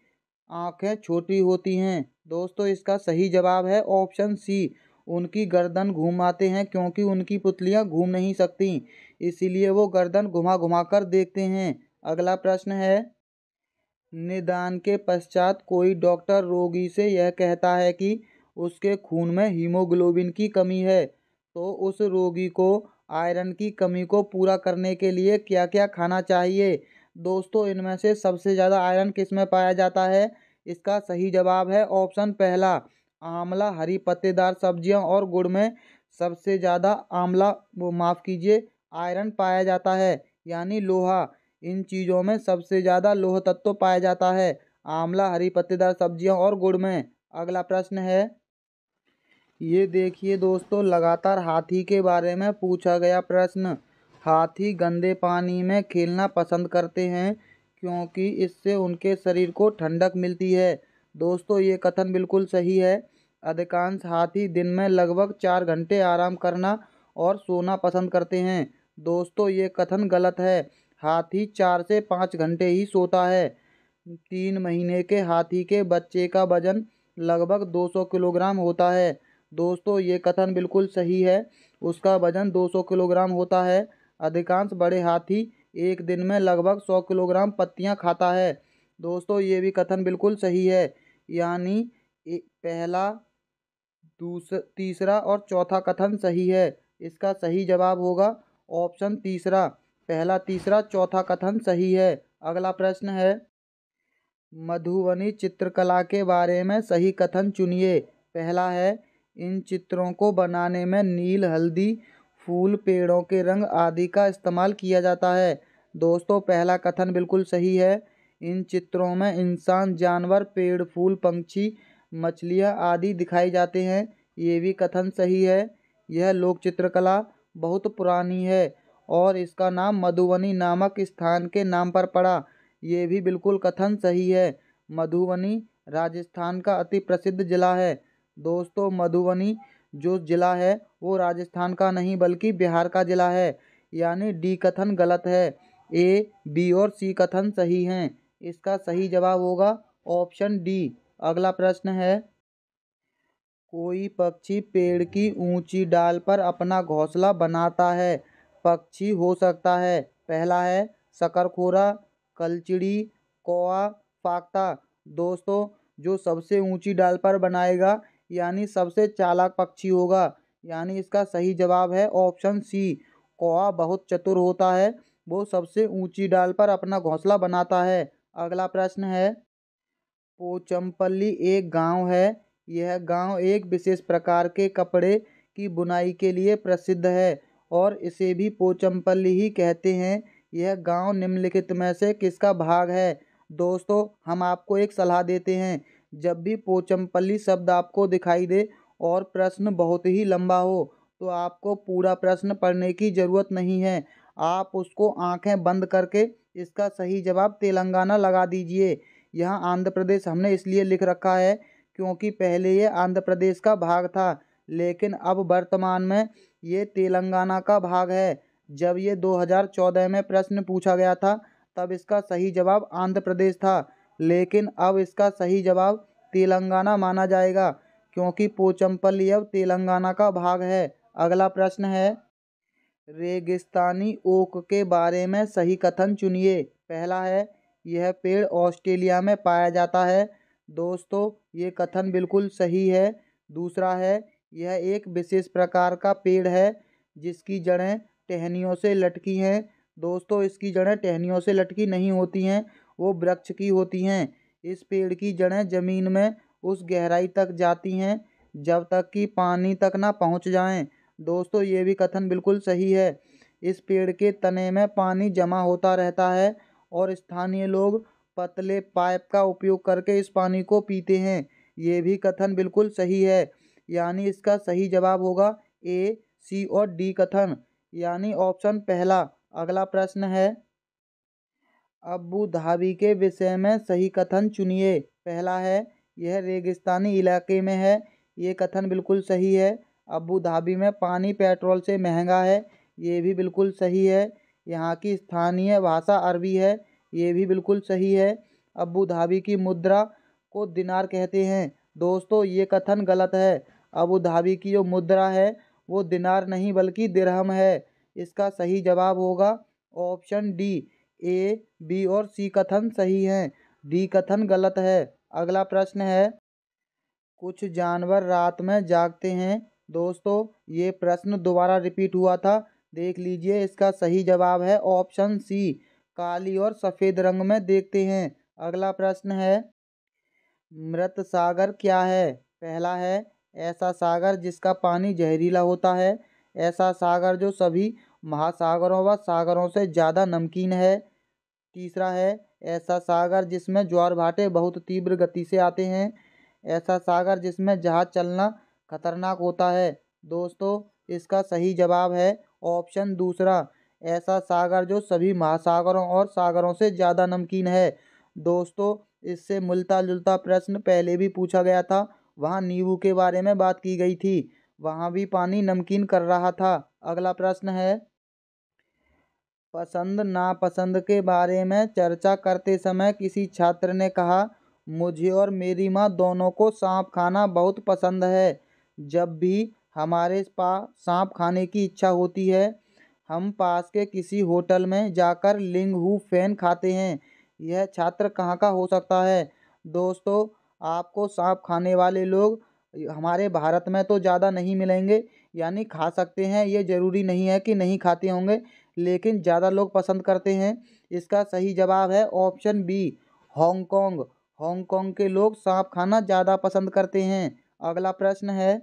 आँखें छोटी होती हैं। दोस्तों इसका सही जवाब है ऑप्शन सी, उनकी गर्दन घुमाते हैं क्योंकि उनकी पुतलियाँ घूम नहीं सकती, इसीलिए वो गर्दन घुमा घुमा कर देखते हैं। अगला प्रश्न है, निदान के पश्चात कोई डॉक्टर रोगी से यह कहता है कि उसके खून में हीमोग्लोबिन की कमी है, तो उस रोगी को आयरन की कमी को पूरा करने के लिए क्या क्या खाना चाहिए। दोस्तों इनमें से सबसे ज़्यादा आयरन किस में पाया जाता है। इसका सही जवाब है ऑप्शन पहला, आंवला, हरी पत्तेदार सब्जियां और गुड़ में सबसे ज़्यादा आंवला माफ़ कीजिए आयरन पाया जाता है, यानी लोहा। इन चीज़ों में सबसे ज़्यादा लौह तत्व पाया जाता है, आंवला, हरी पत्तेदार सब्जियां और गुड़ में। अगला प्रश्न है, ये देखिए दोस्तों लगातार हाथी के बारे में पूछा गया प्रश्न। हाथी गंदे पानी में खेलना पसंद करते हैं क्योंकि इससे उनके शरीर को ठंडक मिलती है। दोस्तों ये कथन बिल्कुल सही है। अधिकांश हाथी दिन में लगभग 4 घंटे आराम करना और सोना पसंद करते हैं। दोस्तों ये कथन गलत है, हाथी 4 से 5 घंटे ही सोता है। 3 महीने के हाथी के बच्चे का वजन लगभग 200 किलोग्राम होता है। दोस्तों ये कथन बिल्कुल सही है, उसका वजन 200 किलोग्राम होता है। अधिकांश बड़े हाथी एक दिन में लगभग 100 किलोग्राम पत्तियां खाता है। दोस्तों ये भी कथन बिल्कुल सही है, यानी पहला, तीसरा और चौथा कथन सही है। इसका सही जवाब होगा ऑप्शन तीसरा, पहला, तीसरा, चौथा कथन सही है। अगला प्रश्न है, मधुबनी चित्रकला के बारे में सही कथन चुनिए। पहला है, इन चित्रों को बनाने में नील, हल्दी, फूल, पेड़ों के रंग आदि का इस्तेमाल किया जाता है। दोस्तों पहला कथन बिल्कुल सही है। इन चित्रों में इंसान, जानवर, पेड़, फूल, पंछी, मछलियाँ आदि दिखाए जाते हैं, ये भी कथन सही है। यह लोक चित्रकला बहुत पुरानी है और इसका नाम मधुबनी नामक स्थान के नाम पर पड़ा, ये भी बिल्कुल कथन सही है। मधुबनी राजस्थान का अति प्रसिद्ध जिला है। दोस्तों मधुबनी जो जिला है वो राजस्थान का नहीं बल्कि बिहार का जिला है, यानी डी कथन गलत है। ए, बी और सी कथन सही हैं। इसका सही जवाब होगा ऑप्शन डी। अगला प्रश्न है, कोई पक्षी पेड़ की ऊंची डाल पर अपना घोंसला बनाता है, पक्षी हो सकता है। पहला है शकरखोरा, कलचिड़ी, कौआ, फाख्ता। दोस्तों जो सबसे ऊंची डाल पर बनाएगा यानी सबसे चालाक पक्षी होगा, यानी इसका सही जवाब है ऑप्शन सी, कौआ बहुत चतुर होता है, वो सबसे ऊंची डाल पर अपना घोंसला बनाता है। अगला प्रश्न है, पोचमपल्ली एक गांव है, यह गांव एक विशेष प्रकार के कपड़े की बुनाई के लिए प्रसिद्ध है और इसे भी पोचमपल्ली ही कहते हैं। यह गांव निम्नलिखित में से किसका भाग है। दोस्तों हम आपको एक सलाह देते हैं, जब भी पोचमपल्ली शब्द आपको दिखाई दे और प्रश्न बहुत ही लंबा हो तो आपको पूरा प्रश्न पढ़ने की ज़रूरत नहीं है, आप उसको आंखें बंद करके इसका सही जवाब तेलंगाना लगा दीजिए। यहाँ आंध्र प्रदेश हमने इसलिए लिख रखा है क्योंकि पहले ये आंध्र प्रदेश का भाग था, लेकिन अब वर्तमान में ये तेलंगाना का भाग है। जब ये 2014 में प्रश्न पूछा गया था तब इसका सही जवाब आंध्र प्रदेश था, लेकिन अब इसका सही जवाब तेलंगाना माना जाएगा क्योंकि पोचमपल्ली अब तेलंगाना का भाग है। अगला प्रश्न है, रेगिस्तानी ओक के बारे में सही कथन चुनिए। पहला है, यह पेड़ ऑस्ट्रेलिया में पाया जाता है। दोस्तों ये कथन बिल्कुल सही है। दूसरा है, यह एक विशेष प्रकार का पेड़ है जिसकी जड़ें टहनियों से लटकी हैं। दोस्तों इसकी जड़ें टहनियों से लटकी नहीं होती हैं, वो वृक्ष की होती हैं। इस पेड़ की जड़ें जमीन में उस गहराई तक जाती हैं जब तक कि पानी तक ना पहुंच जाएं। दोस्तों ये भी कथन बिल्कुल सही है। इस पेड़ के तने में पानी जमा होता रहता है और स्थानीय लोग पतले पाइप का उपयोग करके इस पानी को पीते हैं। ये भी कथन बिल्कुल सही है, यानी इसका सही जवाब होगा ए, सी और डी कथन, यानी ऑप्शन पहला। अगला प्रश्न है, अबू धाबी के विषय में सही कथन चुनिए। पहला है, यह रेगिस्तानी इलाके में है। ये कथन बिल्कुल सही है। अबू धाबी में पानी पेट्रोल से महंगा है। ये भी बिल्कुल सही है। यहाँ की स्थानीय भाषा अरबी है। ये भी बिल्कुल सही है। अबू धाबी की मुद्रा को दिनार कहते हैं। दोस्तों ये कथन गलत है। अबू धाबी की जो मुद्रा है वो दिनार नहीं बल्कि दिरहम है। इसका सही जवाब होगा ऑप्शन डी। ए, बी और सी कथन सही हैं, डी कथन गलत है। अगला प्रश्न है, कुछ जानवर रात में जागते हैं। दोस्तों ये प्रश्न दोबारा रिपीट हुआ था, देख लीजिए। इसका सही जवाब है ऑप्शन सी, काली और सफ़ेद रंग में देखते हैं। अगला प्रश्न है, मृत सागर क्या है। पहला है, ऐसा सागर जिसका पानी जहरीला होता है। ऐसा सागर जो सभी महासागरों व सागरों से ज़्यादा नमकीन है। तीसरा है, ऐसा सागर जिसमें ज्वार भाटे बहुत तीव्र गति से आते हैं। ऐसा सागर जिसमें जहाज चलना खतरनाक होता है। दोस्तों इसका सही जवाब है ऑप्शन दूसरा, ऐसा सागर जो सभी महासागरों और सागरों से ज़्यादा नमकीन है। दोस्तों इससे मिलता जुलता प्रश्न पहले भी पूछा गया था, वहाँ नींबू के बारे में बात की गई थी, वहाँ भी पानी नमकीन कर रहा था। अगला प्रश्न है, पसंद नापसंद के बारे में चर्चा करते समय किसी छात्र ने कहा, मुझे और मेरी माँ दोनों को सांप खाना बहुत पसंद है। जब भी हमारे पास सांप खाने की इच्छा होती है हम पास के किसी होटल में जाकर लिंग हू फेन खाते हैं। यह छात्र कहाँ का हो सकता है। दोस्तों आपको सांप खाने वाले लोग हमारे भारत में तो ज़्यादा नहीं मिलेंगे, यानी खा सकते हैं, ये ज़रूरी नहीं है कि नहीं खाते होंगे, लेकिन ज़्यादा लोग पसंद करते हैं। इसका सही जवाब है ऑप्शन बी, हांगकांग। हांगकांग के लोग सांप खाना ज़्यादा पसंद करते हैं। अगला प्रश्न है,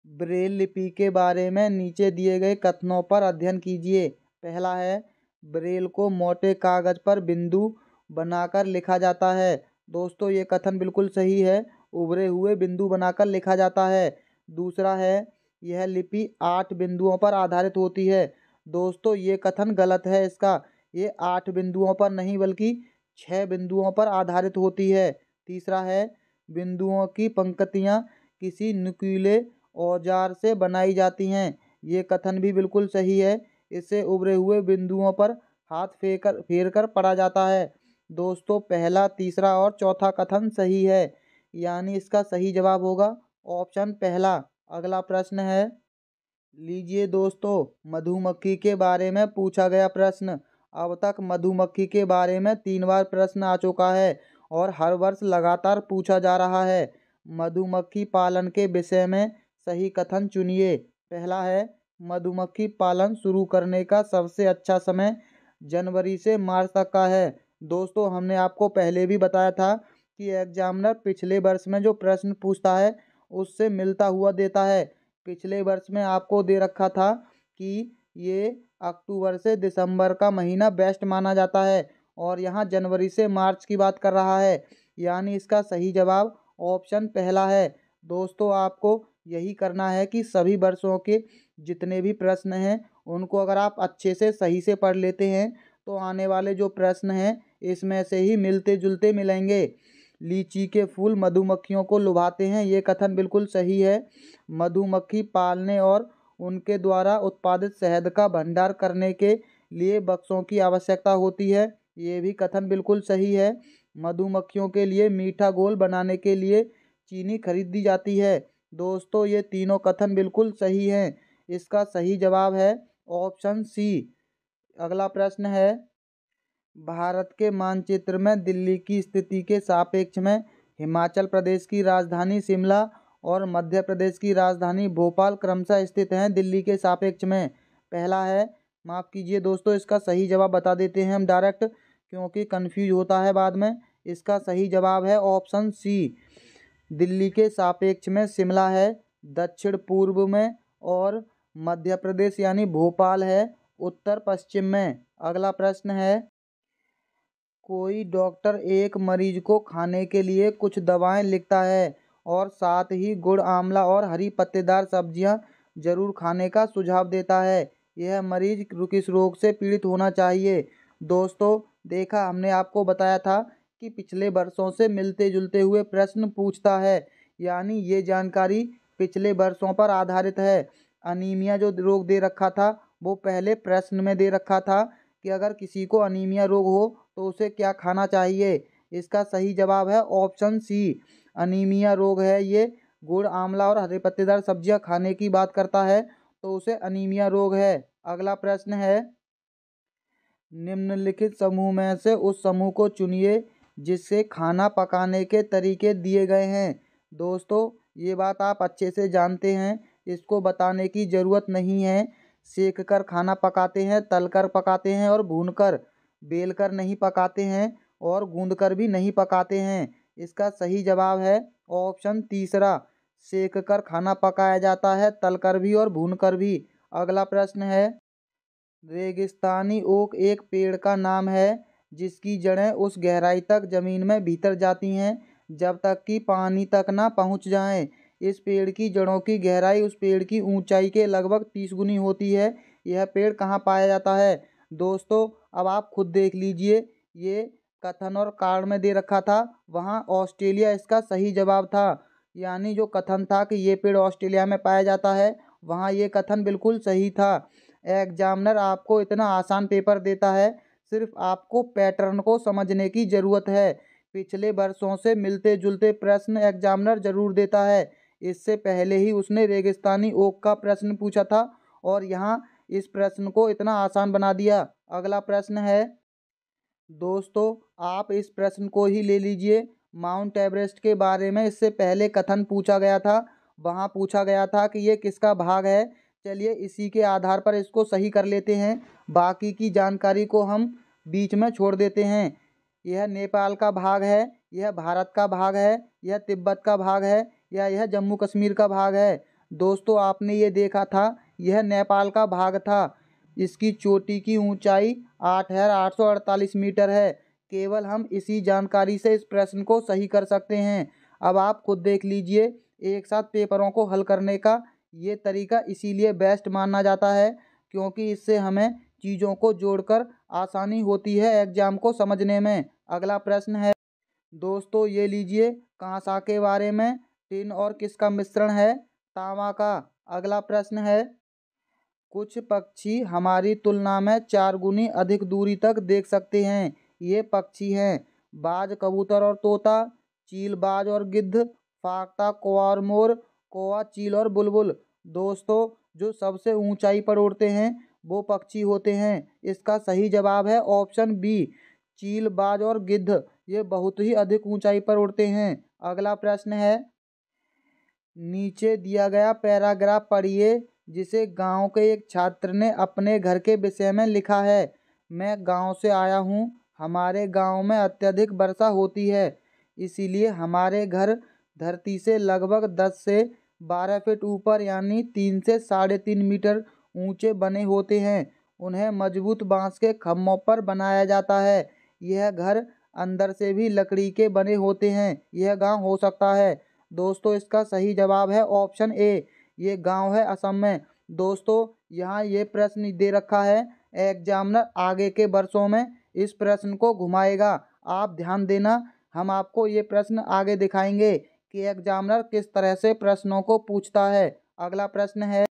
ब्रेल लिपि के बारे में नीचे दिए गए कथनों पर अध्ययन कीजिए। पहला है, ब्रेल को मोटे कागज पर बिंदु बनाकर लिखा जाता है। दोस्तों ये कथन बिल्कुल सही है, उभरे हुए बिंदु बनाकर लिखा जाता है। दूसरा है, यह लिपि 8 बिंदुओं पर आधारित होती है। दोस्तों ये कथन गलत है। इसका ये 8 बिंदुओं पर नहीं बल्कि 6 बिंदुओं पर आधारित होती है। तीसरा है, बिंदुओं की पंक्तियाँ किसी नुकीले औजार से बनाई जाती हैं। ये कथन भी बिल्कुल सही है। इससे उभरे हुए बिंदुओं पर हाथ फेर कर पढ़ा जाता है। दोस्तों पहला, तीसरा और चौथा कथन सही है, यानी इसका सही जवाब होगा ऑप्शन पहला। अगला प्रश्न है, लीजिए दोस्तों, मधुमक्खी के बारे में पूछा गया प्रश्न। अब तक मधुमक्खी के बारे में 3 बार प्रश्न आ चुका है और हर वर्ष लगातार पूछा जा रहा है। मधुमक्खी पालन के विषय में सही कथन चुनिए। पहला है, मधुमक्खी पालन शुरू करने का सबसे अच्छा समय जनवरी से मार्च तक का है। दोस्तों हमने आपको पहले भी बताया था कि एग्जामिनर पिछले वर्ष में जो प्रश्न पूछता है उससे मिलता हुआ देता है। पिछले वर्ष में आपको दे रखा था कि ये अक्टूबर से दिसंबर का महीना बेस्ट माना जाता है और यहाँ जनवरी से मार्च की बात कर रहा है, यानी इसका सही जवाब ऑप्शन पहला है। दोस्तों आपको यही करना है कि सभी वर्षों के जितने भी प्रश्न हैं उनको अगर आप अच्छे से सही से पढ़ लेते हैं तो आने वाले जो प्रश्न हैं इसमें से ही मिलते जुलते मिलेंगे। लीची के फूल मधुमक्खियों को लुभाते हैं, ये कथन बिल्कुल सही है। मधुमक्खी पालने और उनके द्वारा उत्पादित शहद का भंडार करने के लिए बक्सों की आवश्यकता होती है, ये भी कथन बिल्कुल सही है। मधुमक्खियों के लिए मीठा घोल बनाने के लिए चीनी खरीदी जाती है। दोस्तों ये तीनों कथन बिल्कुल सही हैं। इसका सही जवाब है ऑप्शन सी। अगला प्रश्न है, भारत के मानचित्र में दिल्ली की स्थिति के सापेक्ष में हिमाचल प्रदेश की राजधानी शिमला और मध्य प्रदेश की राजधानी भोपाल क्रमशः स्थित हैं दिल्ली के सापेक्ष में। पहला है, माफ़ कीजिए दोस्तों, इसका सही जवाब बता देते हैं हम डायरेक्ट, क्योंकि कंफ्यूज होता है बाद में। इसका सही जवाब है ऑप्शन सी, दिल्ली के सापेक्ष में शिमला है दक्षिण पूर्व में और मध्य प्रदेश यानी भोपाल है उत्तर पश्चिम में। अगला प्रश्न है, कोई डॉक्टर एक मरीज को खाने के लिए कुछ दवाएं लिखता है और साथ ही गुड़, आंवला और हरी पत्तेदार सब्जियां जरूर खाने का सुझाव देता है। यह मरीज किस रोग से पीड़ित होना चाहिए? दोस्तों देखा, हमने आपको बताया था कि पिछले वर्षों से मिलते जुलते हुए प्रश्न पूछता है, यानी ये जानकारी पिछले वर्षों पर आधारित है। अनीमिया जो रोग दे रखा था वो पहले प्रश्न में दे रखा था कि अगर किसी को अनीमिया रोग हो तो उसे क्या खाना चाहिए। इसका सही जवाब है ऑप्शन सी, अनीमिया रोग है ये। गुड़, आंवला और हरे पत्तेदार सब्जियां खाने की बात करता है तो उसे अनीमिया रोग है। अगला प्रश्न है, निम्नलिखित समूह में से उस समूह को चुनिए जिससे खाना पकाने के तरीके दिए गए हैं। दोस्तों ये बात आप अच्छे से जानते हैं, इसको बताने की ज़रूरत नहीं है। सेक कर खाना पकाते हैं, तल कर पकाते हैं और भून कर, बेल कर नहीं पकाते हैं और गूंद कर भी नहीं पकाते हैं। इसका सही जवाब है ऑप्शन तीसरा, सेक कर खाना पकाया जाता है, तल कर भी और भून कर भी। अगला प्रश्न है, रेगिस्तानी ओक एक पेड़ का नाम है जिसकी जड़ें उस गहराई तक जमीन में भीतर जाती हैं जब तक कि पानी तक ना पहुंच जाएं। इस पेड़ की जड़ों की गहराई उस पेड़ की ऊंचाई के लगभग 30 गुनी होती है। यह पेड़ कहाँ पाया जाता है? दोस्तों अब आप खुद देख लीजिए, ये कथन और कार्ड में दे रखा था, वहाँ ऑस्ट्रेलिया इसका सही जवाब था। यानी जो कथन था कि ये पेड़ ऑस्ट्रेलिया में पाया जाता है, वहाँ ये कथन बिल्कुल सही था। एग्जामिनर आपको इतना आसान पेपर देता है, सिर्फ आपको पैटर्न को समझने की ज़रूरत है। पिछले वर्षों से मिलते जुलते प्रश्न एग्जामिनर जरूर देता है। इससे पहले ही उसने रेगिस्तानी ओक का प्रश्न पूछा था और यहाँ इस प्रश्न को इतना आसान बना दिया। अगला प्रश्न है, दोस्तों आप इस प्रश्न को ही ले लीजिए। माउंट एवरेस्ट के बारे में इससे पहले कथन पूछा गया था, वहाँ पूछा गया था कि ये किसका भाग है। चलिए इसी के आधार पर इसको सही कर लेते हैं, बाकी की जानकारी को हम बीच में छोड़ देते हैं। यह नेपाल का भाग है, यह भारत का भाग है, यह तिब्बत का भाग है या यह जम्मू कश्मीर का भाग है? दोस्तों आपने ये देखा था, यह नेपाल का भाग था। इसकी चोटी की ऊंचाई 8,848 मीटर है। केवल हम इसी जानकारी से इस प्रश्न को सही कर सकते हैं। अब आप खुद देख लीजिए, एक साथ पेपरों को हल करने का ये तरीका इसीलिए बेस्ट माना जाता है क्योंकि इससे हमें चीज़ों को जोड़कर आसानी होती है एग्जाम को समझने में। अगला प्रश्न है, दोस्तों ये लीजिए, कांसा के बारे में, टिन और किसका मिश्रण है? तांबा का। अगला प्रश्न है, कुछ पक्षी हमारी तुलना में 4 गुनी अधिक दूरी तक देख सकते हैं। ये पक्षी हैं बाज, कबूतर और तोता, चील, बाज और गिद्ध, फाख्ता, कौवा और मोर, कौवा, चील और बुलबुल। दोस्तों जो सबसे ऊंचाई पर उड़ते हैं वो पक्षी होते हैं। इसका सही जवाब है ऑप्शन बी, चील, बाज और गिद्ध। ये बहुत ही अधिक ऊंचाई पर उड़ते हैं। अगला प्रश्न है, नीचे दिया गया पैराग्राफ पढ़िए जिसे गांव के एक छात्र ने अपने घर के विषय में लिखा है। मैं गांव से आया हूं, हमारे गांव में अत्यधिक वर्षा होती है, इसीलिए हमारे घर धरती से लगभग 10 से 12 फीट ऊपर यानी 3 से 3.5 मीटर ऊंचे बने होते हैं। उन्हें मजबूत बांस के खम्भों पर बनाया जाता है। यह घर अंदर से भी लकड़ी के बने होते हैं। यह गांव हो सकता है? दोस्तों इसका सही जवाब है ऑप्शन ए, ये गांव है असम में। दोस्तों यहाँ ये प्रश्न दे रखा है, एग्जामिनर आगे के वर्षों में इस प्रश्न को घुमाएगा। आप ध्यान देना, हम आपको ये प्रश्न आगे दिखाएंगे कि एग्जामिनर किस तरह से प्रश्नों को पूछता है। अगला प्रश्न है,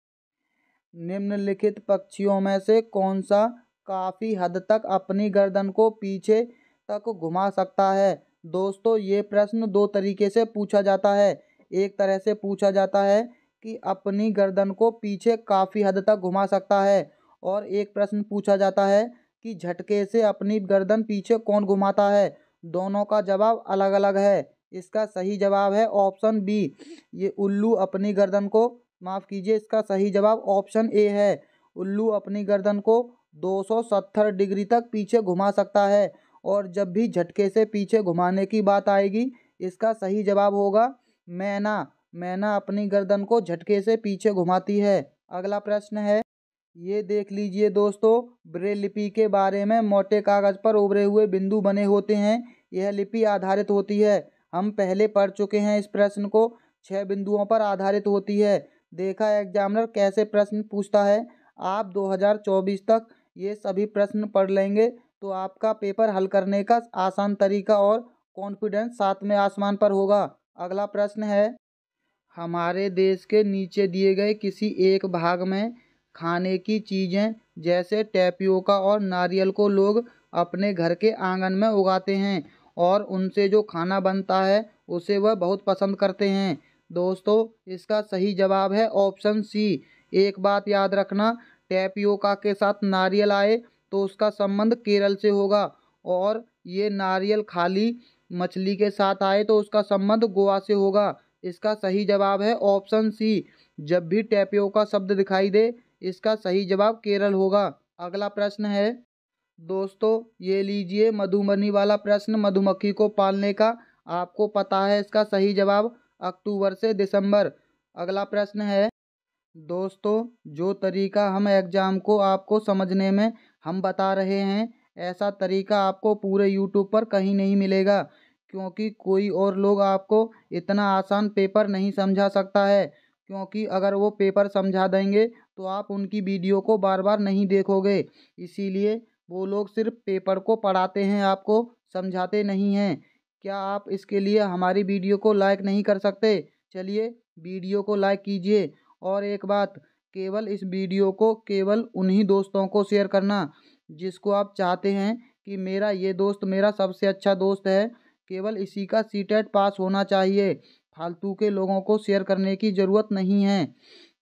निम्नलिखित पक्षियों में से कौन सा काफी हद तक अपनी गर्दन को पीछे तक घुमा सकता है। दोस्तों, ये प्रश्न दो तरीके से पूछा जाता है। एक तरह से पूछा जाता है कि अपनी गर्दन को पीछे काफी हद तक घुमा सकता है, और एक प्रश्न पूछा जाता है कि झटके से अपनी गर्दन पीछे कौन घुमाता है। दोनों का जवाब अलग अलग है। इसका सही जवाब है ऑप्शन बी, ये उल्लू अपनी गर्दन को, माफ कीजिए, इसका सही जवाब ऑप्शन ए है। उल्लू अपनी गर्दन को 270 डिग्री तक पीछे घुमा सकता है, और जब भी झटके से पीछे घुमाने की बात आएगी, इसका सही जवाब होगा मैना। मैना अपनी गर्दन को झटके से पीछे घुमाती है। अगला प्रश्न है, ये देख लीजिए दोस्तों, ब्रेल लिपि के बारे में मोटे कागज पर उभरे हुए बिंदु बने होते हैं। यह लिपि आधारित होती है। हम पहले पढ़ चुके हैं इस प्रश्न को। 6 बिंदुओं पर आधारित होती है। देखा एग्जामिनर कैसे प्रश्न पूछता है। आप 2024 तक ये सभी प्रश्न पढ़ लेंगे तो आपका पेपर हल करने का आसान तरीका और कॉन्फिडेंस सातवें आसमान पर होगा। अगला प्रश्न है, हमारे देश के नीचे दिए गए किसी एक भाग में खाने की चीज़ें जैसे टैपियोका और नारियल को लोग अपने घर के आंगन में उगाते हैं, और उनसे जो खाना बनता है उसे वह बहुत पसंद करते हैं। दोस्तों, इसका सही जवाब है ऑप्शन सी। एक बात याद रखना, टैपियोका के साथ नारियल आए तो उसका संबंध केरल से होगा, और ये नारियल खाली मछली के साथ आए तो उसका संबंध गोवा से होगा। इसका सही जवाब है ऑप्शन सी। जब भी टैपियोका शब्द दिखाई दे, इसका सही जवाब केरल होगा। अगला प्रश्न है दोस्तों, ये लीजिए मधुबनी वाला प्रश्न, मधुमक्खी को पालने का। आपको पता है इसका सही जवाब अक्टूबर से दिसंबर। अगला प्रश्न है दोस्तों, जो तरीका हम एग्जाम को आपको समझने में हम बता रहे हैं, ऐसा तरीका आपको पूरे यूट्यूब पर कहीं नहीं मिलेगा, क्योंकि कोई और लोग आपको इतना आसान पेपर नहीं समझा सकता है। क्योंकि अगर वो पेपर समझा देंगे तो आप उनकी वीडियो को बार बार नहीं देखोगे। इसीलिए वो लोग सिर्फ पेपर को पढ़ाते हैं, आपको समझाते नहीं हैं। क्या आप इसके लिए हमारी वीडियो को लाइक नहीं कर सकते? चलिए वीडियो को लाइक कीजिए। और एक बात, केवल इस वीडियो को केवल उन्हीं दोस्तों को शेयर करना जिसको आप चाहते हैं कि मेरा ये दोस्त मेरा सबसे अच्छा दोस्त है, केवल इसी का सीटेट पास होना चाहिए। फालतू के लोगों को शेयर करने की ज़रूरत नहीं है।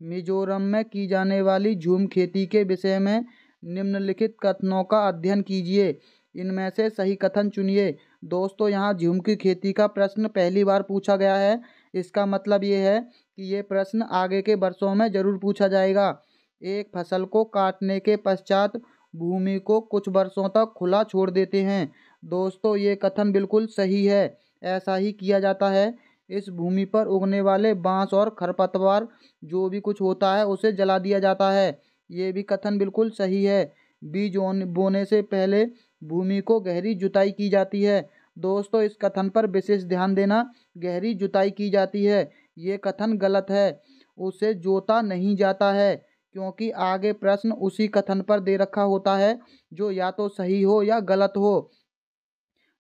मिजोरम में की जाने वाली झूम खेती के विषय में निम्नलिखित कथनों का अध्ययन कीजिए। इनमें से सही कथन चुनिए। दोस्तों, यहाँ झूम की खेती का प्रश्न पहली बार पूछा गया है। इसका मतलब ये है कि ये प्रश्न आगे के वर्षों में जरूर पूछा जाएगा। एक फसल को काटने के पश्चात भूमि को कुछ वर्षों तक खुला छोड़ देते हैं। दोस्तों, ये कथन बिल्कुल सही है। ऐसा ही किया जाता है। इस भूमि पर उगने वाले बांस और खरपतवार जो भी कुछ होता है उसे जला दिया जाता है। ये भी कथन बिल्कुल सही है। बीज बोने से पहले भूमि को गहरी जुताई की जाती है। दोस्तों, इस कथन पर विशेष ध्यान देना, गहरी जुताई की जाती है, ये कथन गलत है। उसे जोता नहीं जाता है, क्योंकि आगे प्रश्न उसी कथन पर दे रखा होता है जो या तो सही हो या गलत हो।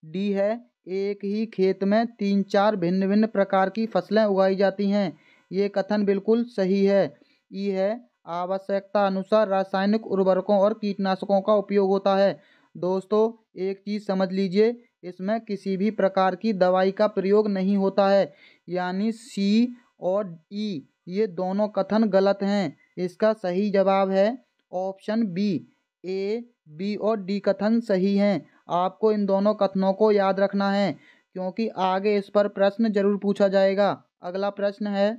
डी है, एक ही खेत में 3-4 भिन्न भिन्न प्रकार की फसलें उगाई जाती हैं। ये कथन बिल्कुल सही है। ई है, आवश्यकता अनुसार रासायनिक उर्वरकों और कीटनाशकों का उपयोग होता है। दोस्तों, एक चीज़ समझ लीजिए, इसमें किसी भी प्रकार की दवाई का प्रयोग नहीं होता है। यानी सी और ई, ये दोनों कथन गलत हैं। इसका सही जवाब है ऑप्शन बी। ए, बी और डी कथन सही हैं। आपको इन दोनों कथनों को याद रखना है, क्योंकि आगे इस पर प्रश्न जरूर पूछा जाएगा। अगला प्रश्न है,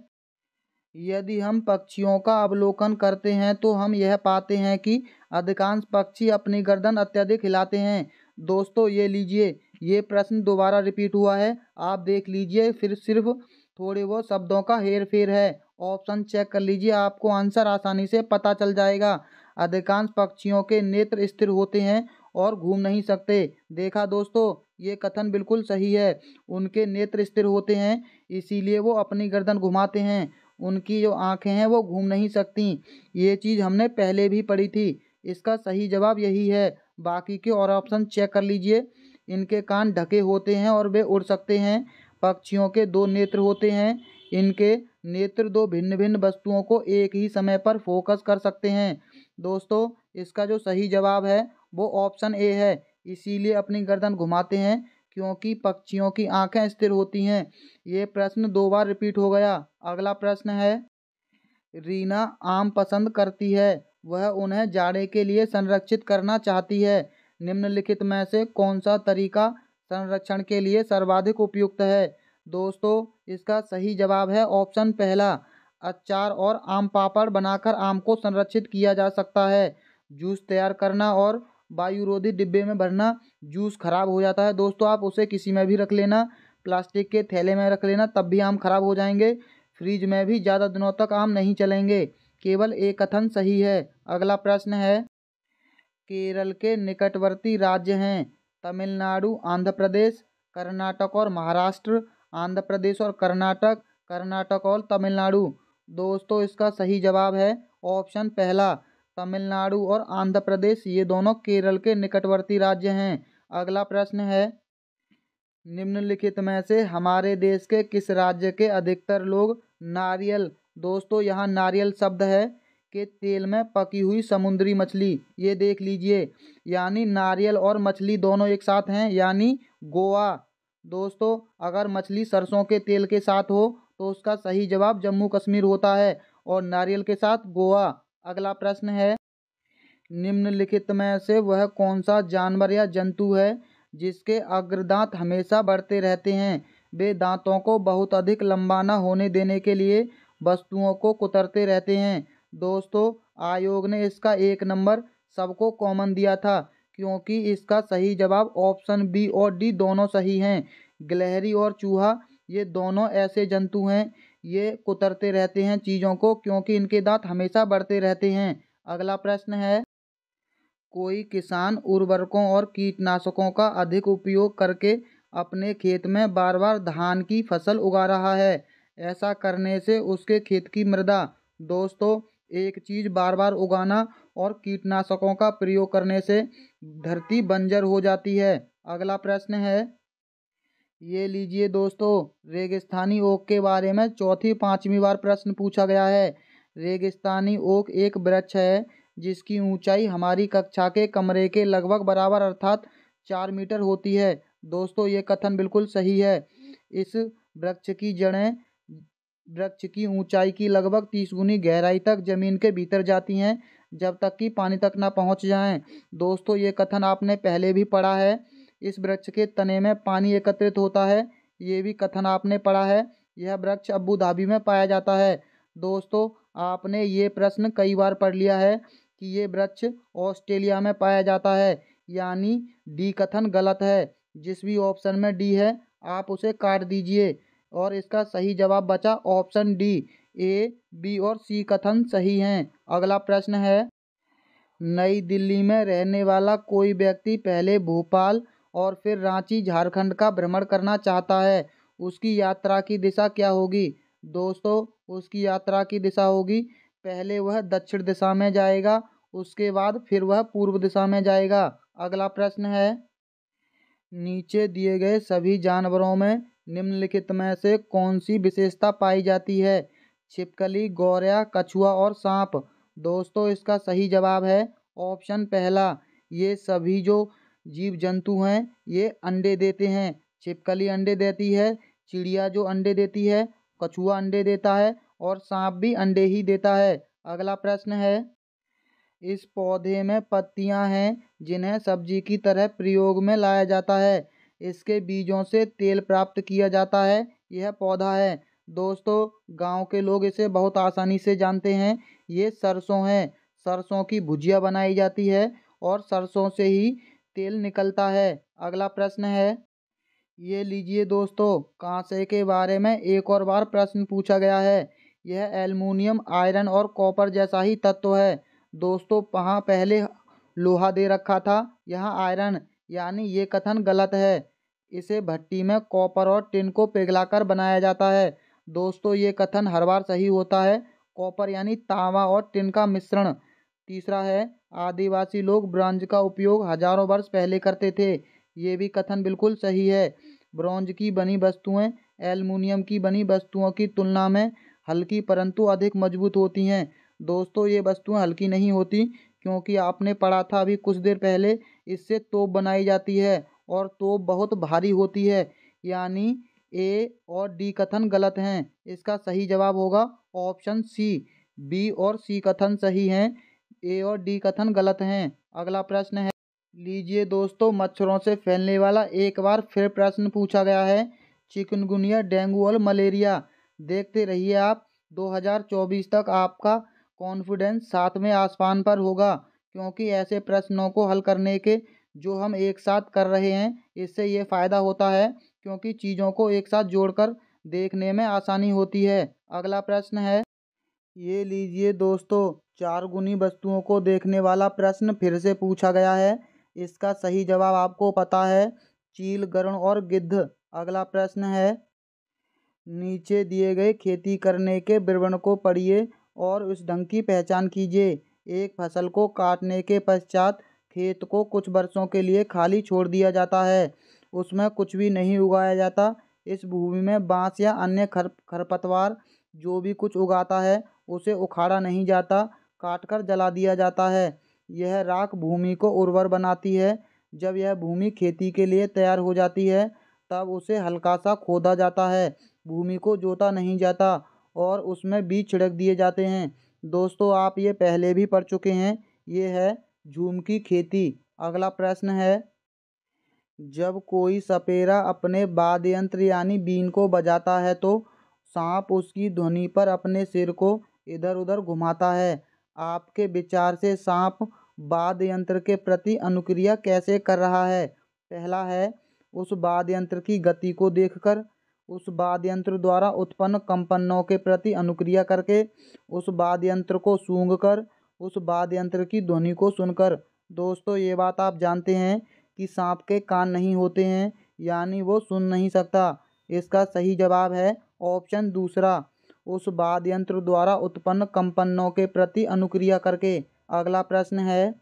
यदि हम पक्षियों का अवलोकन करते हैं तो हम यह पाते हैं कि अधिकांश पक्षी अपनी गर्दन अत्यधिक हिलाते हैं। दोस्तों, ये लीजिए, ये प्रश्न दोबारा रिपीट हुआ है। आप देख लीजिए, फिर सिर्फ थोड़े बहुत शब्दों का हेर फेर है। ऑप्शन चेक कर लीजिए, आपको आंसर आसानी से पता चल जाएगा। अधिकांश पक्षियों के नेत्र स्थिर होते हैं और घूम नहीं सकते। देखा दोस्तों, ये कथन बिल्कुल सही है। उनके नेत्र स्थिर होते हैं, इसीलिए वो अपनी गर्दन घुमाते हैं। उनकी जो आंखें हैं वो घूम नहीं सकती। ये चीज़ हमने पहले भी पढ़ी थी। इसका सही जवाब यही है। बाकी के और ऑप्शन चेक कर लीजिए। इनके कान ढके होते हैं और वे उड़ सकते हैं। पक्षियों के 2 नेत्र होते हैं। इनके नेत्र 2 भिन्न भिन्न वस्तुओं को एक ही समय पर फोकस कर सकते हैं। दोस्तों, इसका जो सही जवाब है वो ऑप्शन ए है। इसीलिए अपनी गर्दन घुमाते हैं क्योंकि पक्षियों की आंखें स्थिर होती हैं। ये प्रश्न 2 बार रिपीट हो गया। अगला प्रश्न है, रीना आम पसंद करती है, वह उन्हें जाड़े के लिए संरक्षित करना चाहती है। निम्नलिखित में से कौन सा तरीका संरक्षण के लिए सर्वाधिक उपयुक्त है? दोस्तों, इसका सही जवाब है ऑप्शन पहला। अचार और आम पापड़ बनाकर आम को संरक्षित किया जा सकता है। जूस तैयार करना और वायुरोधी डिब्बे में भरना, जूस खराब हो जाता है दोस्तों, आप उसे किसी में भी रख लेना, प्लास्टिक के थैले में रख लेना, तब भी आम खराब हो जाएंगे। फ्रिज में भी ज़्यादा दिनों तक आम नहीं चलेंगे। केवल एक कथन सही है। अगला प्रश्न है, केरल के निकटवर्ती राज्य हैं तमिलनाडु, आंध्र प्रदेश, कर्नाटक और महाराष्ट्र। आंध्र प्रदेश और कर्नाटक, कर्नाटक और तमिलनाडु। दोस्तों, इसका सही जवाब है ऑप्शन पहला। तमिलनाडु और आंध्र प्रदेश ये दोनों केरल के निकटवर्ती राज्य हैं। अगला प्रश्न है, निम्नलिखित में से हमारे देश के किस राज्य के अधिकतर लोग नारियल, दोस्तों यहाँ नारियल शब्द है, के तेल में पकी हुई समुद्री मछली, ये देख लीजिए, यानी नारियल और मछली दोनों एक साथ हैं, यानी गोवा। दोस्तों, अगर मछली सरसों के तेल के साथ हो तो उसका सही जवाब जम्मू कश्मीर होता है और नारियल के साथ गोवा। अगला प्रश्न है, निम्नलिखित में से वह कौन सा जानवर या जंतु है जिसके अग्रदांत हमेशा बढ़ते रहते हैं? वे दांतों को बहुत अधिक लंबा न होने देने के लिए वस्तुओं को कुतरते रहते हैं। दोस्तों, आयोग ने इसका 1 नंबर सबको कॉमन दिया था क्योंकि इसका सही जवाब ऑप्शन बी और डी दोनों सही हैं। गिलहरी और चूहा ये दोनों ऐसे जंतु हैं, ये कुतरते रहते हैं चीज़ों को क्योंकि इनके दांत हमेशा बढ़ते रहते हैं। अगला प्रश्न है, कोई किसान उर्वरकों और कीटनाशकों का अधिक उपयोग करके अपने खेत में बार बार धान की फसल उगा रहा है। ऐसा करने से उसके खेत की मृदा, दोस्तों एक चीज़ बार बार उगाना और कीटनाशकों का प्रयोग करने से धरती बंजर हो जाती है। अगला प्रश्न है, ये लीजिए दोस्तों, रेगिस्तानी ओक के बारे में चौथी 5वीं बार प्रश्न पूछा गया है। रेगिस्तानी ओक एक वृक्ष है जिसकी ऊंचाई हमारी कक्षा के कमरे के लगभग बराबर अर्थात 4 मीटर होती है। दोस्तों, ये कथन बिल्कुल सही है। इस वृक्ष की जड़ें वृक्ष की ऊंचाई की लगभग 30 गुनी गहराई तक जमीन के भीतर जाती हैं जब तक कि पानी तक ना पहुंच जाएं। दोस्तों, ये कथन आपने पहले भी पढ़ा है। इस वृक्ष के तने में पानी एकत्रित होता है, ये भी कथन आपने पढ़ा है। यह वृक्ष अबू धाबी में पाया जाता है। दोस्तों, आपने ये प्रश्न कई बार पढ़ लिया है कि ये वृक्ष ऑस्ट्रेलिया में पाया जाता है, यानी डी कथन गलत है। जिस भी ऑप्शन में डी है आप उसे काट दीजिए और इसका सही जवाब बचा ऑप्शन डी। ए, बी और सी कथन सही हैं। अगला प्रश्न है, नई दिल्ली में रहने वाला कोई व्यक्ति पहले भोपाल और फिर रांची झारखंड का भ्रमण करना चाहता है, उसकी यात्रा की दिशा क्या होगी? दोस्तों, उसकी यात्रा की दिशा होगी, पहले वह दक्षिण दिशा में जाएगा, उसके बाद फिर वह पूर्व दिशा में जाएगा। अगला प्रश्न है, नीचे दिए गए सभी जानवरों में निम्नलिखित में से कौन सी विशेषता पाई जाती है? छिपकली, गौरैया, कछुआ और सांप। दोस्तों, इसका सही जवाब है ऑप्शन पहला। ये सभी जो जीव जंतु हैं ये अंडे देते हैं। छिपकली अंडे देती है, चिड़िया जो अंडे देती है, कछुआ अंडे देता है और सांप भी अंडे ही देता है। अगला प्रश्न है, इस पौधे में पत्तियां हैं जिन्हें सब्जी की तरह प्रयोग में लाया जाता है, इसके बीजों से तेल प्राप्त किया जाता है, यह पौधा है। दोस्तों, गांव के लोग इसे बहुत आसानी से जानते हैं, ये सरसों है। सरसों की भुजिया बनाई जाती है और सरसों से ही तेल निकलता है। अगला प्रश्न है, ये लीजिए दोस्तों, कांसे के बारे में एक और बार प्रश्न पूछा गया है। यह एल्युमिनियम, आयरन और कॉपर जैसा ही तत्व है। दोस्तों, वहाँ पहले लोहा दे रखा था, यहाँ आयरन, यानी ये कथन गलत है। इसे भट्टी में कॉपर और टिन को पिघलाकर बनाया जाता है। दोस्तों, ये कथन हर बार सही होता है। कॉपर यानी तांबा और टिन का मिश्रण। तीसरा है, आदिवासी लोग ब्रॉन्ज का उपयोग हजारों वर्ष पहले करते थे। ये भी कथन बिल्कुल सही है। ब्रॉन्ज की बनी वस्तुएं एल्युमिनियम की बनी वस्तुओं की तुलना में हल्की परंतु अधिक मजबूत होती हैं। दोस्तों, ये वस्तुएं हल्की नहीं होती, क्योंकि आपने पढ़ा था अभी कुछ देर पहले, इससे तोप बनाई जाती है और तोप बहुत भारी होती है। यानी ए और डी कथन गलत हैं। इसका सही जवाब होगा ऑप्शन सी। बी और सी कथन सही हैं, ए और डी कथन गलत हैं। अगला प्रश्न है, लीजिए दोस्तों, मच्छरों से फैलने वाला एक बार फिर प्रश्न पूछा गया है, चिकनगुनिया, डेंगू और मलेरिया। देखते रहिए आप, 2024 तक आपका कॉन्फिडेंस 7वें आसमान पर होगा, क्योंकि ऐसे प्रश्नों को हल करने के जो हम एक साथ कर रहे हैं, इससे ये फ़ायदा होता है क्योंकि चीज़ों को एक साथ जोड़कर देखने में आसानी होती है। अगला प्रश्न है, ये लीजिए दोस्तों, 4 गुनी वस्तुओं को देखने वाला प्रश्न फिर से पूछा गया है। इसका सही जवाब आपको पता है, चील, गरुड़ और गिद्ध। अगला प्रश्न है, नीचे दिए गए खेती करने के विवरण को पढ़िए और उस ढंग की पहचान कीजिए। एक फसल को काटने के पश्चात खेत को कुछ वर्षों के लिए खाली छोड़ दिया जाता है। उसमें कुछ भी नहीं उगाया जाता। इस भूमि में बांस या अन्य खरपतवार जो भी कुछ उगाता है उसे उखाड़ा नहीं जाता, काटकर जला दिया जाता है। यह राख भूमि को उर्वर बनाती है। जब यह भूमि खेती के लिए तैयार हो जाती है तब उसे हल्का सा खोदा जाता है। भूमि को जोता नहीं जाता और उसमें बीज छिड़क दिए जाते हैं। दोस्तों, आप ये पहले भी पढ़ चुके हैं। ये है झूम की खेती। अगला प्रश्न है, जब कोई सपेरा अपने वाद्य यंत्र यानी बीन को बजाता है तो सांप उसकी ध्वनि पर अपने सिर को इधर उधर घुमाता है। आपके विचार से सांप वाद्य यंत्र के प्रति अनुक्रिया कैसे कर रहा है? पहला है, उस वाद्य यंत्र की गति को देखकर, उस वाद्य यंत्र द्वारा उत्पन्न कंपनों के प्रति अनुक्रिया करके, उस वाद्य यंत्र को सूंघकर, उस वाद्य यंत्र की ध्वनि को सुनकर। दोस्तों, ये बात आप जानते हैं कि सांप के कान नहीं होते हैं, यानी वो सुन नहीं सकता। इसका सही जवाब है ऑप्शन दूसरा, उस वाद्य यंत्र द्वारा उत्पन्न कंपनों के प्रति अनुक्रिया करके। अगला प्रश्न है,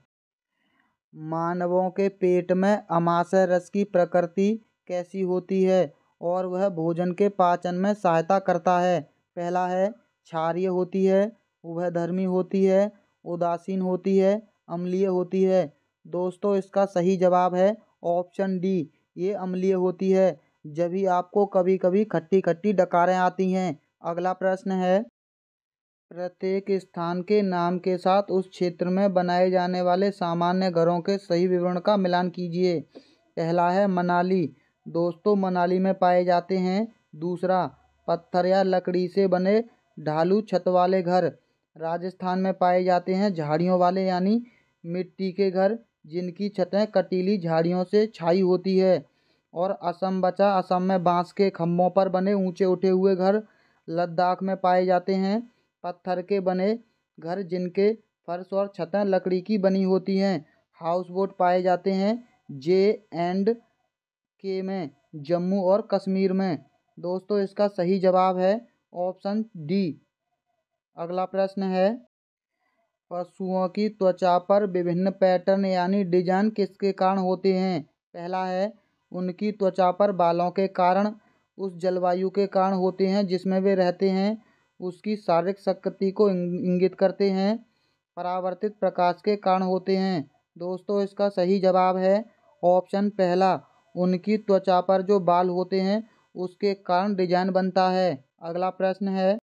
मानवों के पेट में अमाशय रस की प्रकृति कैसी होती है और वह भोजन के पाचन में सहायता करता है? पहला है, क्षारीय होती है, उभयधर्मी होती है, उदासीन होती है, अम्लीय होती है। दोस्तों, इसका सही जवाब है ऑप्शन डी, ये अम्लीय होती है। जब भी आपको कभी कभी खट्टी खट्टी डकारें आती हैं। अगला प्रश्न है, प्रत्येक स्थान के नाम के साथ उस क्षेत्र में बनाए जाने वाले सामान्य घरों के सही विवरण का मिलान कीजिए। पहला है मनाली। दोस्तों, मनाली में पाए जाते हैं। दूसरा, पत्थर या लकड़ी से बने ढालू छत वाले घर। राजस्थान में पाए जाते हैं झाड़ियों वाले यानी मिट्टी के घर, जिनकी छतें कटीली झाड़ियों से छाई होती है। और असम बचा, असम में बांस के खम्भों पर बने ऊंचे उठे हुए घर। लद्दाख में पाए जाते हैं पत्थर के बने घर, जिनके फर्श और छतें लकड़ी की बनी होती हैं। हाउस बोट पाए जाते हैं जे एंड के में, जम्मू और कश्मीर में। दोस्तों, इसका सही जवाब है ऑप्शन डी। अगला प्रश्न है, पशुओं की त्वचा पर विभिन्न पैटर्न यानी डिजाइन किसके कारण होते हैं? पहला है, उनकी त्वचा पर बालों के कारण, उस जलवायु के कारण होते हैं जिसमें वे रहते हैं, उसकी शारीरिक शक्ति को इंगित करते हैं, परावर्तित प्रकाश के कारण होते हैं। दोस्तों, इसका सही जवाब है ऑप्शन पहला, उनकी त्वचा पर जो बाल होते हैं उसके कारण डिजाइन बनता है। अगला प्रश्न है,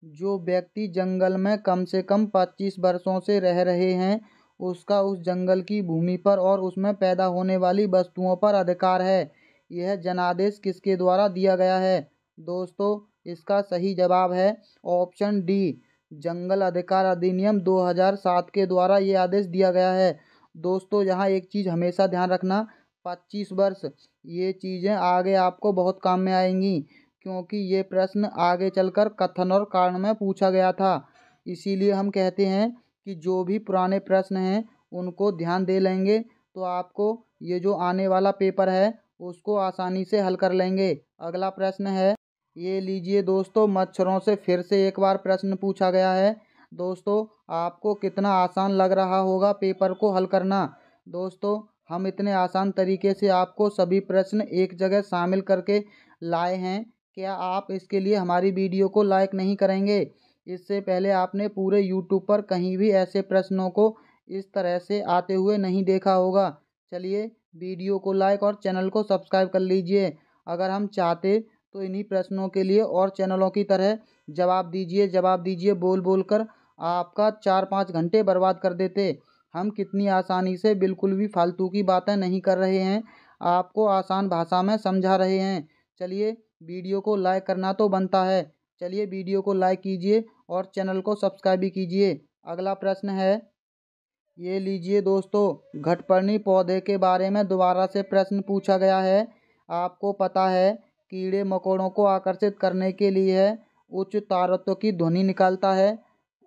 जो व्यक्ति जंगल में कम से कम 25 वर्षों से रह रहे हैं उसका उस जंगल की भूमि पर और उसमें पैदा होने वाली वस्तुओं पर अधिकार है। यह जनादेश किसके द्वारा दिया गया है? दोस्तों, इसका सही जवाब है ऑप्शन डी, जंगल अधिकार अधिनियम 2007 के द्वारा ये आदेश दिया गया है। दोस्तों, यहाँ एक चीज़ हमेशा ध्यान रखना, 25 वर्ष, ये चीज़ें आगे आपको बहुत काम में आएंगी, क्योंकि ये प्रश्न आगे चलकर कथन और कारण में पूछा गया था। इसीलिए हम कहते हैं कि जो भी पुराने प्रश्न हैं उनको ध्यान दे लेंगे तो आपको ये जो आने वाला पेपर है उसको आसानी से हल कर लेंगे। अगला प्रश्न है, ये लीजिए दोस्तों, मच्छरों से फिर से एक बार प्रश्न पूछा गया है। दोस्तों आपको कितना आसान लग रहा होगा पेपर को हल करना। दोस्तों हम इतने आसान तरीके से आपको सभी प्रश्न एक जगह शामिल करके लाए हैं। क्या आप इसके लिए हमारी वीडियो को लाइक नहीं करेंगे? इससे पहले आपने पूरे यूट्यूब पर कहीं भी ऐसे प्रश्नों को इस तरह से आते हुए नहीं देखा होगा। चलिए वीडियो को लाइक और चैनल को सब्सक्राइब कर लीजिए। अगर हम चाहते तो इन्हीं प्रश्नों के लिए और चैनलों की तरह जवाब दीजिए बोल बोल कर आपका 4-5 घंटे बर्बाद कर देते। हम कितनी आसानी से बिल्कुल भी फालतू की बातें नहीं कर रहे हैं, आपको आसान भाषा में समझा रहे हैं। चलिए वीडियो को लाइक करना तो बनता है। चलिए वीडियो को लाइक कीजिए और चैनल को सब्सक्राइब भी कीजिए। अगला प्रश्न है, ये लीजिए दोस्तों, घटपर्णी पौधे के बारे में दोबारा से प्रश्न पूछा गया है। आपको पता है कीड़े मकोड़ों को आकर्षित करने के लिए है उच्च तारत्व की ध्वनि निकालता है।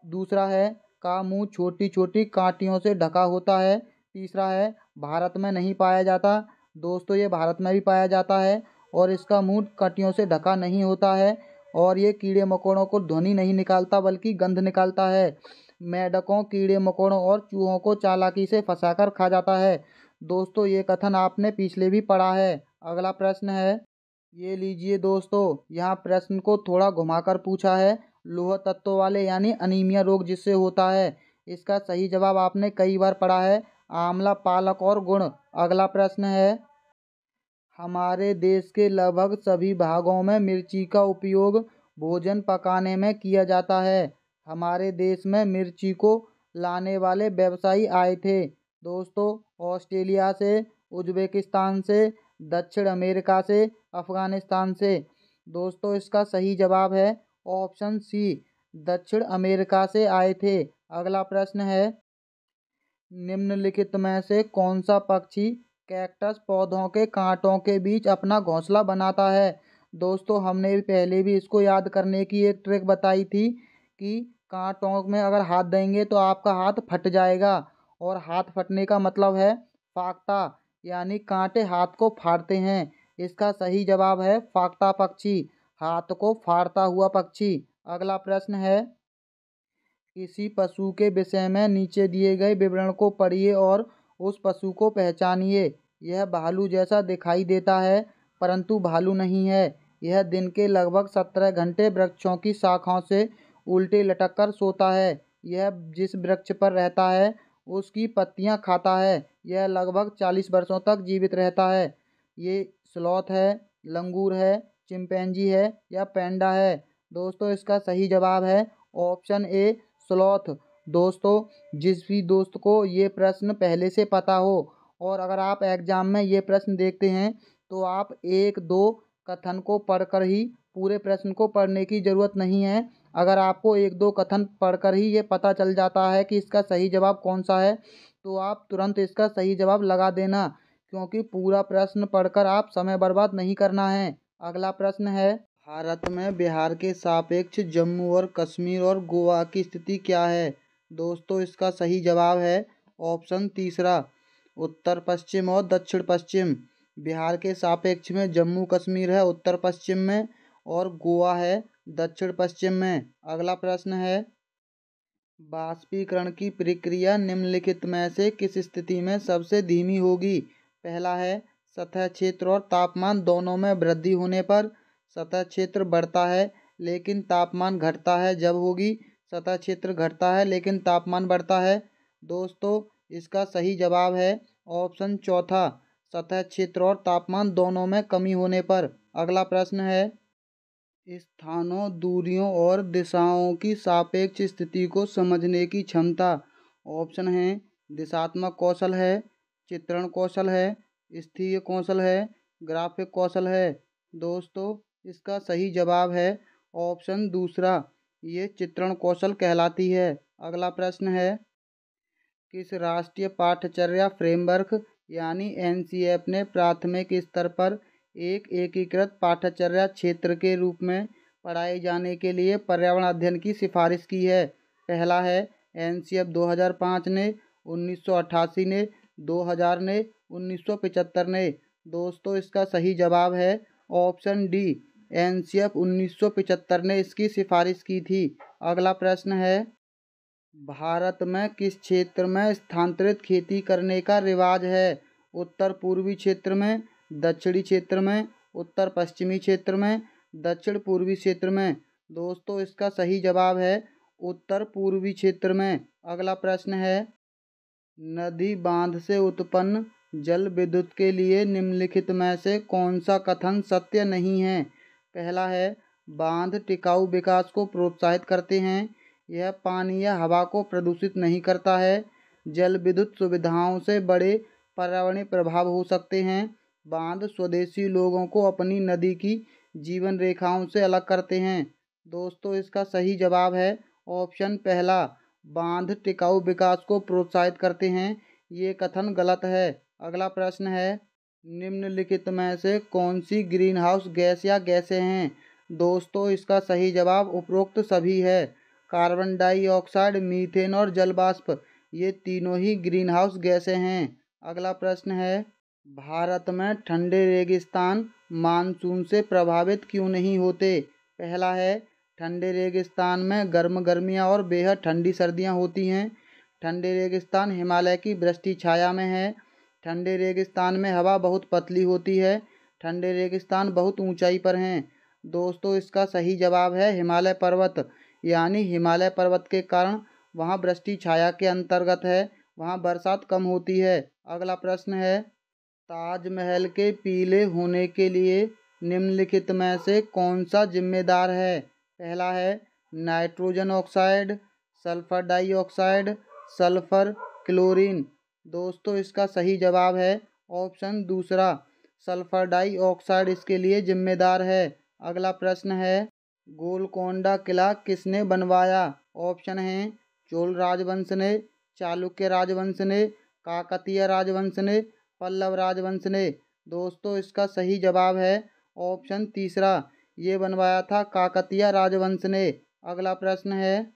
दूसरा है का मुंह छोटी छोटी कांटियों से ढका होता है। तीसरा है भारत में नहीं पाया जाता। दोस्तों ये भारत में भी पाया जाता है और इसका मुंह कांटियों से ढका नहीं होता है और ये कीड़े मकोड़ों को ध्वनि नहीं निकालता बल्कि गंध निकालता है। मेंढकों, कीड़े मकोड़ों और चूहों को चालाकी से फंसाकर खा जाता है। दोस्तों ये कथन आपने पिछले भी पढ़ा है। अगला प्रश्न है, ये लीजिए दोस्तों, यहाँ प्रश्न को थोड़ा घुमाकर पूछा है। लोह तत्व वाले यानी अनीमिया रोग जिससे होता है, इसका सही जवाब आपने कई बार पढ़ा है, आंवला, पालक और गुड़। अगला प्रश्न है, हमारे देश के लगभग सभी भागों में मिर्ची का उपयोग भोजन पकाने में किया जाता है। हमारे देश में मिर्ची को लाने वाले व्यवसायी आए थे। दोस्तों ऑस्ट्रेलिया से, उज्बेकिस्तान से, दक्षिण अमेरिका से, अफ़गानिस्तान से। दोस्तों इसका सही जवाब है ऑप्शन सी, दक्षिण अमेरिका से आए थे। अगला प्रश्न है, निम्नलिखित में से कौन सा पक्षी कैक्टस पौधों के कांटों के बीच अपना घोंसला बनाता है? दोस्तों हमने पहले भी इसको याद करने की एक ट्रिक बताई थी कि कांटों में अगर हाथ देंगे तो आपका हाथ फट जाएगा और हाथ फटने का मतलब है फाख्ता, यानी कांटे हाथ को फाड़ते हैं। इसका सही जवाब है फाख्ता पक्षी, हाथ को फाड़ता हुआ पक्षी। अगला प्रश्न है, किसी पशु के विषय में नीचे दिए गए विवरण को पढ़िए और उस पशु को पहचानिए। यह भालू जैसा दिखाई देता है परंतु भालू नहीं है। यह दिन के लगभग 17 घंटे वृक्षों की शाखाओं से उल्टे लटक कर सोता है। यह जिस वृक्ष पर रहता है उसकी पत्तियां खाता है। यह लगभग 40 वर्षों तक जीवित रहता है। ये स्लॉथ है, लंगूर है, चिंपैंजी है या पैंडा है? दोस्तों इसका सही जवाब है ऑप्शन ए, स्लॉथ। दोस्तों जिस भी दोस्त को ये प्रश्न पहले से पता हो और अगर आप एग्जाम में ये प्रश्न देखते हैं तो आप एक दो कथन को पढ़कर ही, पूरे प्रश्न को पढ़ने की ज़रूरत नहीं है। अगर आपको एक दो कथन पढ़कर ही ये पता चल जाता है कि इसका सही जवाब कौन सा है तो आप तुरंत इसका सही जवाब लगा देना, क्योंकि पूरा प्रश्न पढ़कर आप समय बर्बाद नहीं करना है। अगला प्रश्न है, भारत में बिहार के सापेक्ष जम्मू और कश्मीर और गोवा की स्थिति क्या है? दोस्तों इसका सही जवाब है ऑप्शन तीसरा, उत्तर पश्चिम और दक्षिण पश्चिम। बिहार के सापेक्ष में जम्मू कश्मीर है उत्तर पश्चिम में और गोवा है दक्षिण पश्चिम में। अगला प्रश्न है, बाष्पीकरण की प्रक्रिया निम्नलिखित में से किस स्थिति में सबसे धीमी होगी? पहला है सतह क्षेत्र और तापमान दोनों में वृद्धि होने पर। सतह क्षेत्र बढ़ता है लेकिन तापमान घटता है जब होगी। सतह क्षेत्र घटता है लेकिन तापमान बढ़ता है। दोस्तों इसका सही जवाब है ऑप्शन चौथा, सतह क्षेत्र और तापमान दोनों में कमी होने पर। अगला प्रश्न है, स्थानों, दूरियों और दिशाओं की सापेक्ष स्थिति को समझने की क्षमता। ऑप्शन है दिशात्मक कौशल है, चित्रण कौशल है, स्थीय कौशल है, ग्राफिक कौशल है। दोस्तों इसका सही जवाब है ऑप्शन दूसरा, ये चित्रण कौशल कहलाती है। अगला प्रश्न है, किस राष्ट्रीय पाठ्यचर्या फ्रेमवर्क यानी एनसीएफ ने प्राथमिक स्तर पर एक एकीकृत पाठ्यचर्या क्षेत्र के रूप में पढ़ाए जाने के लिए पर्यावरण अध्ययन की सिफारिश की है? पहला है एनसीएफ 2005 ने, 1988 ने, 2000 ने, 1975 ने। दोस्तों इसका सही जवाब है ऑप्शन डी, एनसीएफ 1975 ने इसकी सिफारिश की थी। अगला प्रश्न है, भारत में किस क्षेत्र में स्थानांतरित खेती करने का रिवाज है? उत्तर पूर्वी क्षेत्र में, दक्षिणी क्षेत्र में, उत्तर पश्चिमी क्षेत्र में, दक्षिण पूर्वी क्षेत्र में। दोस्तों इसका सही जवाब है उत्तर पूर्वी क्षेत्र में। अगला प्रश्न है, नदी बांध से उत्पन्न जल विद्युत के लिए निम्नलिखित में से कौन सा कथन सत्य नहीं है? पहला है, बांध टिकाऊ विकास को प्रोत्साहित करते हैं। यह पानी या हवा को प्रदूषित नहीं करता है। जल विद्युत सुविधाओं से बड़े पर्यावरणीय प्रभाव हो सकते हैं। बांध स्वदेशी लोगों को अपनी नदी की जीवन रेखाओं से अलग करते हैं। दोस्तों इसका सही जवाब है ऑप्शन पहला, बांध टिकाऊ विकास को प्रोत्साहित करते हैं। ये कथन गलत है। अगला प्रश्न है, निम्नलिखित में से कौन सी ग्रीन हाउस गैस या गैसें हैं? दोस्तों इसका सही जवाब उपरोक्त सभी है। कार्बन डाइऑक्साइड, मीथेन और जल वाष्प, ये तीनों ही ग्रीन हाउस गैसें हैं। अगला प्रश्न है, भारत में ठंडे रेगिस्तान मानसून से प्रभावित क्यों नहीं होते? पहला है, ठंडे रेगिस्तान में गर्म गर्मियाँ और बेहद ठंडी सर्दियाँ होती हैं। ठंडे रेगिस्तान हिमालय की वृष्टि छाया में है। ठंडे रेगिस्तान में हवा बहुत पतली होती है। ठंडे रेगिस्तान बहुत ऊंचाई पर हैं। दोस्तों इसका सही जवाब है हिमालय पर्वत, यानी हिमालय पर्वत के कारण वहाँ वृष्टि छाया के अंतर्गत है, वहाँ बरसात कम होती है। अगला प्रश्न है, ताजमहल के पीले होने के लिए निम्नलिखित में से कौन सा जिम्मेदार है? पहला है, nitrogen oxide, sulphur dioxide, sulphur, chlorine. दोस्तों इसका सही जवाब है ऑप्शन दूसरा, सल्फर डाइऑक्साइड इसके लिए जिम्मेदार है। अगला प्रश्न है, गोलकोंडा किला किसने बनवाया? ऑप्शन हैं, चोल राजवंश ने, चालुक्य राजवंश ने, काकतीय राजवंश ने, पल्लव राजवंश ने। दोस्तों इसका सही जवाब है ऑप्शन तीसरा, ये बनवाया था काकतीय राजवंश ने। अगला प्रश्न है,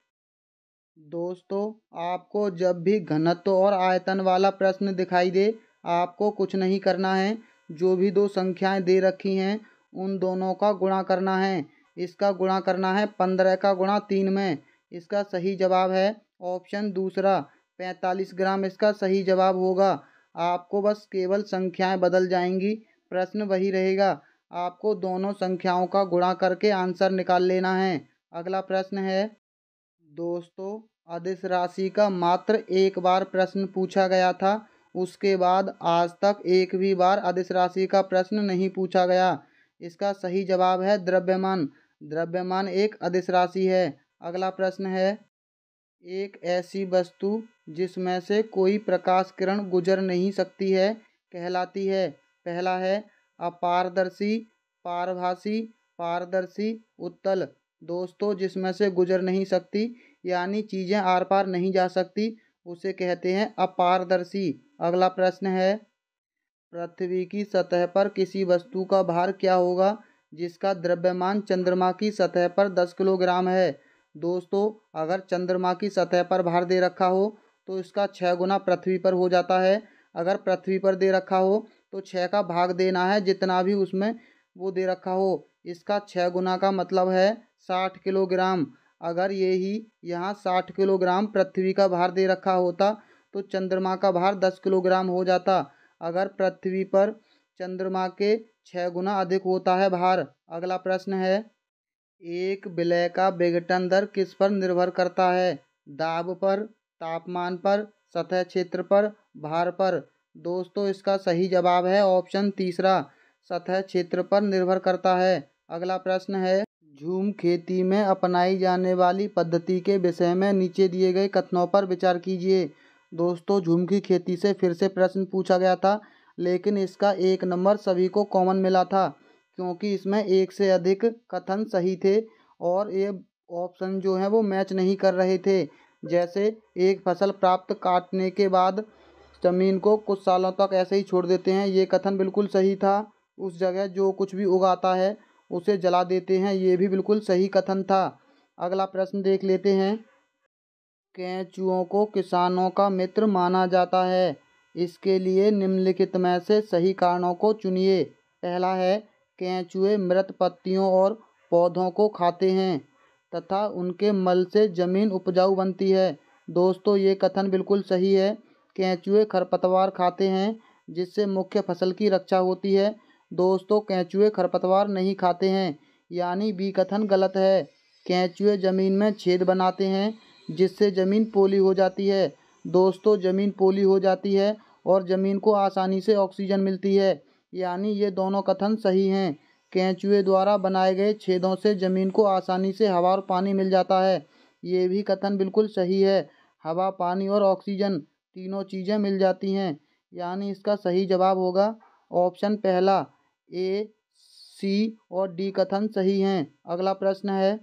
दोस्तों आपको जब भी घनत्व और आयतन वाला प्रश्न दिखाई दे, आपको कुछ नहीं करना है। जो भी दो संख्याएं दे रखी हैं उन दोनों का गुणा करना है। इसका गुणा करना है 15 का गुणा 3 में। इसका सही जवाब है ऑप्शन दूसरा, 45 ग्राम इसका सही जवाब होगा। आपको बस केवल संख्याएं बदल जाएंगी, प्रश्न वही रहेगा। आपको दोनों संख्याओं का गुणा करके आंसर निकाल लेना है। अगला प्रश्न है, दोस्तों अदिश राशि का मात्र एक बार प्रश्न पूछा गया था, उसके बाद आज तक एक भी बार अदिश राशि का प्रश्न नहीं पूछा गया। इसका सही जवाब है द्रव्यमान। द्रव्यमान एक अदिश राशि है। अगला प्रश्न है, एक ऐसी वस्तु जिसमें से कोई प्रकाश किरण गुजर नहीं सकती है कहलाती है? पहला है, अपारदर्शी, पारभासी, पारदर्शी, उत्तल। दोस्तों जिसमें से गुजर नहीं सकती यानी चीज़ें आर पार नहीं जा सकती, उसे कहते हैं अपारदर्शी। अगला प्रश्न है, पृथ्वी की सतह पर किसी वस्तु का भार क्या होगा जिसका द्रव्यमान चंद्रमा की सतह पर 10 किलोग्राम है? दोस्तों अगर चंद्रमा की सतह पर भार दे रखा हो तो इसका 6 गुना पृथ्वी पर हो जाता है। अगर पृथ्वी पर दे रखा हो तो 6 का भाग देना है जितना भी उसमें वो दे रखा हो। इसका 6 गुना का मतलब है 60 किलोग्राम। अगर ये ही यहाँ 60 किलोग्राम पृथ्वी का भार दे रखा होता तो चंद्रमा का भार 10 किलोग्राम हो जाता। अगर पृथ्वी पर चंद्रमा के 6 गुना अधिक होता है भार। अगला प्रश्न है, एक विलय का विघटन दर किस पर निर्भर करता है? दाब पर, तापमान पर, सतह क्षेत्र पर, भार पर। दोस्तों इसका सही जवाब है ऑप्शन तीसरा, सतह क्षेत्र पर निर्भर करता है। अगला प्रश्न है, झूम खेती में अपनाई जाने वाली पद्धति के विषय में नीचे दिए गए कथनों पर विचार कीजिए। दोस्तों झूम की खेती से फिर से प्रश्न पूछा गया था, लेकिन इसका 1 नंबर सभी को कॉमन मिला था क्योंकि इसमें एक से अधिक कथन सही थे और ये ऑप्शन जो है वो मैच नहीं कर रहे थे। जैसे एक फसल प्राप्त काटने के बाद ज़मीन को कुछ सालों तक ऐसे ही छोड़ देते हैं, ये कथन बिल्कुल सही था। उस जगह जो कुछ भी उगाता है उसे जला देते हैं, ये भी बिल्कुल सही कथन था। अगला प्रश्न देख लेते हैं, केंचुओं को किसानों का मित्र माना जाता है, इसके लिए निम्नलिखित में से सही कारणों को चुनिए। पहला है, केंचुए मृत पत्तियों और पौधों को खाते हैं तथा उनके मल से जमीन उपजाऊ बनती है। दोस्तों ये कथन बिल्कुल सही है। केंचुए खरपतवार खाते हैं जिससे मुख्य फसल की रक्षा होती है। दोस्तों केंचुए खरपतवार नहीं खाते हैं, यानी बी कथन गलत है। केंचुए जमीन में छेद बनाते हैं जिससे जमीन पोली हो जाती है। दोस्तों जमीन पोली हो जाती है और जमीन को आसानी से ऑक्सीजन मिलती है, यानी ये दोनों कथन सही हैं। केंचुए द्वारा बनाए गए छेदों से जमीन को आसानी से हवा और पानी मिल जाता है, ये भी कथन बिल्कुल सही है। हवा, पानी और ऑक्सीजन तीनों चीज़ें मिल जाती हैं, यानी इसका सही जवाब होगा ऑप्शन पहला। ए, सी और डी कथन सही हैं। अगला प्रश्न है,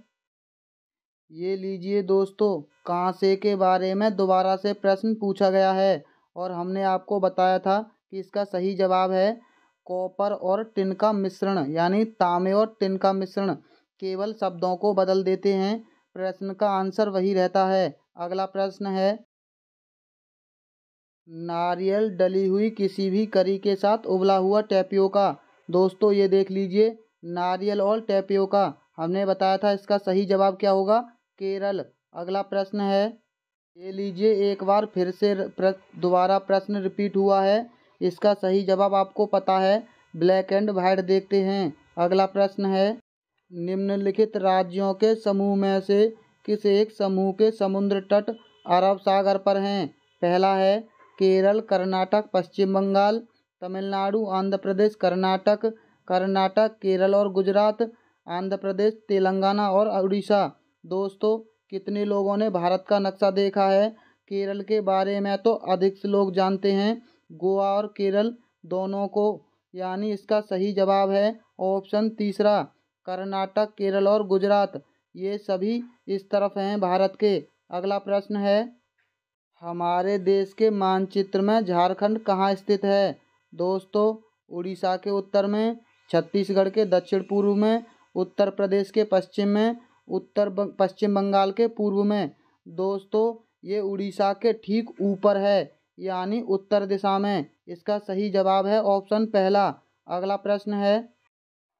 ये लीजिए दोस्तों, कांसे के बारे में दोबारा से प्रश्न पूछा गया है और हमने आपको बताया था कि इसका सही जवाब है कॉपर और टिन का मिश्रण, यानी तांबे और टिन का मिश्रण। केवल शब्दों को बदल देते हैं, प्रश्न का आंसर वही रहता है। अगला प्रश्न है, नारियल डली हुई किसी भी करी के साथ उबला हुआ टैपियोका। दोस्तों ये देख लीजिए, नारियल और टैपियोका हमने बताया था, इसका सही जवाब क्या होगा? केरल। अगला प्रश्न है, ये लीजिए एक बार फिर से दोबारा प्रश्न रिपीट हुआ है, इसका सही जवाब आपको पता है, ब्लैक एंड वाइट। देखते हैं। अगला प्रश्न है, निम्नलिखित राज्यों के समूह में से किस एक समूह के समुद्र तट अरब सागर पर हैं? पहला है केरल, कर्नाटक, पश्चिम बंगाल, तमिलनाडु, आंध्र प्रदेश, कर्नाटक, केरल और गुजरात, आंध्र प्रदेश, तेलंगाना और उड़ीसा। दोस्तों कितने लोगों ने भारत का नक्शा देखा है? केरल के बारे में तो अधिक से लोग जानते हैं, गोवा और केरल दोनों को, यानी इसका सही जवाब है ऑप्शन तीसरा, कर्नाटक, केरल और गुजरात। ये सभी इस तरफ हैं भारत के। अगला प्रश्न है, हमारे देश के मानचित्र में झारखंड कहाँ स्थित है? दोस्तों उड़ीसा के उत्तर में, छत्तीसगढ़ के दक्षिण पूर्व में, उत्तर प्रदेश के पश्चिम में, पश्चिम बंगाल के पूर्व में। दोस्तों ये उड़ीसा के ठीक ऊपर है, यानी उत्तर दिशा में। इसका सही जवाब है ऑप्शन पहला। अगला प्रश्न है,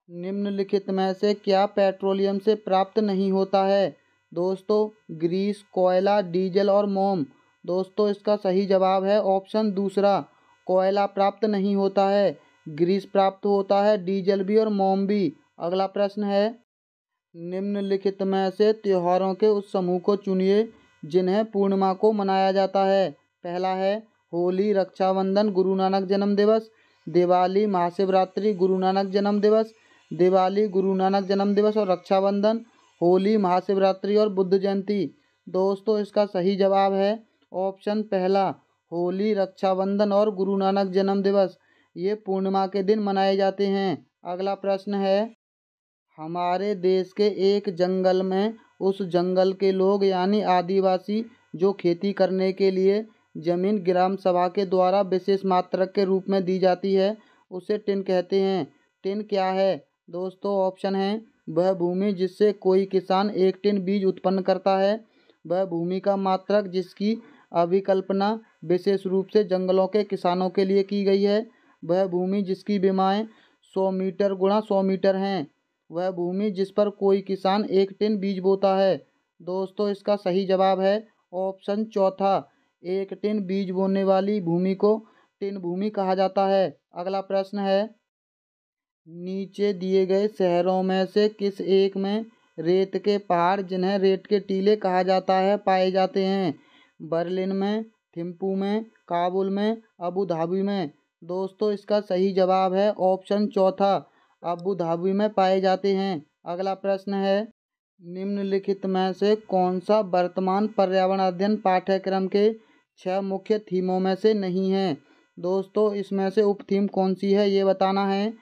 निम्नलिखित में से क्या पेट्रोलियम से प्राप्त नहीं होता है? दोस्तों ग्रीस, कोयला, डीजल और मोम। दोस्तों इसका सही जवाब है ऑप्शन दूसरा, कोयला प्राप्त नहीं होता है, ग्रीस प्राप्त होता है, डीजल भी और मोम भी। अगला प्रश्न है, निम्नलिखित में से त्योहारों के उस समूह को चुनिए जिन्हें पूर्णिमा को मनाया जाता है। पहला है होली, रक्षाबंधन, गुरु नानक जन्म दिवस, दिवाली, महाशिवरात्रि, गुरु नानक जन्म दिवस, दिवाली, गुरु नानक जन्म दिवस और रक्षाबंधन, होली, महाशिवरात्रि और बुद्ध जयंती। दोस्तों इसका सही जवाब है ऑप्शन पहला, होली, रक्षाबंधन और गुरु नानक जन्म दिवस। ये पूर्णिमा के दिन मनाए जाते हैं। अगला प्रश्न है, हमारे देश के एक जंगल में उस जंगल के लोग यानी आदिवासी जो खेती करने के लिए जमीन ग्राम सभा के द्वारा विशेष मात्रक के रूप में दी जाती है, उसे टिन कहते हैं। टिन क्या है? दोस्तों ऑप्शन है, वह भूमि जिससे कोई किसान एक टिन बीज उत्पन्न करता है, वह भूमि का मात्रक जिसकी अभिकल्पना विशेष रूप से जंगलों के किसानों के लिए की गई है, वह भूमि जिसकी विमाएँ 100 मीटर गुणा 100 मीटर हैं, वह भूमि जिस पर कोई किसान एक टिन बीज बोता है। दोस्तों इसका सही जवाब है ऑप्शन चौथा, एक टिन बीज बोने वाली भूमि को टिन भूमि कहा जाता है। अगला प्रश्न है, नीचे दिए गए शहरों में से किस एक में रेत के पहाड़ जिन्हें रेत के टीले कहा जाता है पाए जाते हैं? बर्लिन में, थिम्पू में, काबुल में, अबू धाबी में। दोस्तों इसका सही जवाब है ऑप्शन चौथा, अबू धाबी में पाए जाते हैं। अगला प्रश्न है, निम्नलिखित में से कौन सा वर्तमान पर्यावरण अध्ययन पाठ्यक्रम के 6 मुख्य थीमों में से नहीं है? दोस्तों इसमें से उप थीम कौन सी है ये बताना है।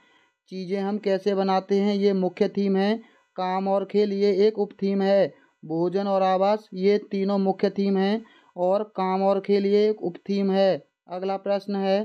चीज़ें हम कैसे बनाते हैं ये मुख्य थीम है, काम और खेल ये एक उप थीम है, भोजन और आवास ये तीनों मुख्य थीम हैं और काम और खेल ये एक उप थीम है। अगला प्रश्न है,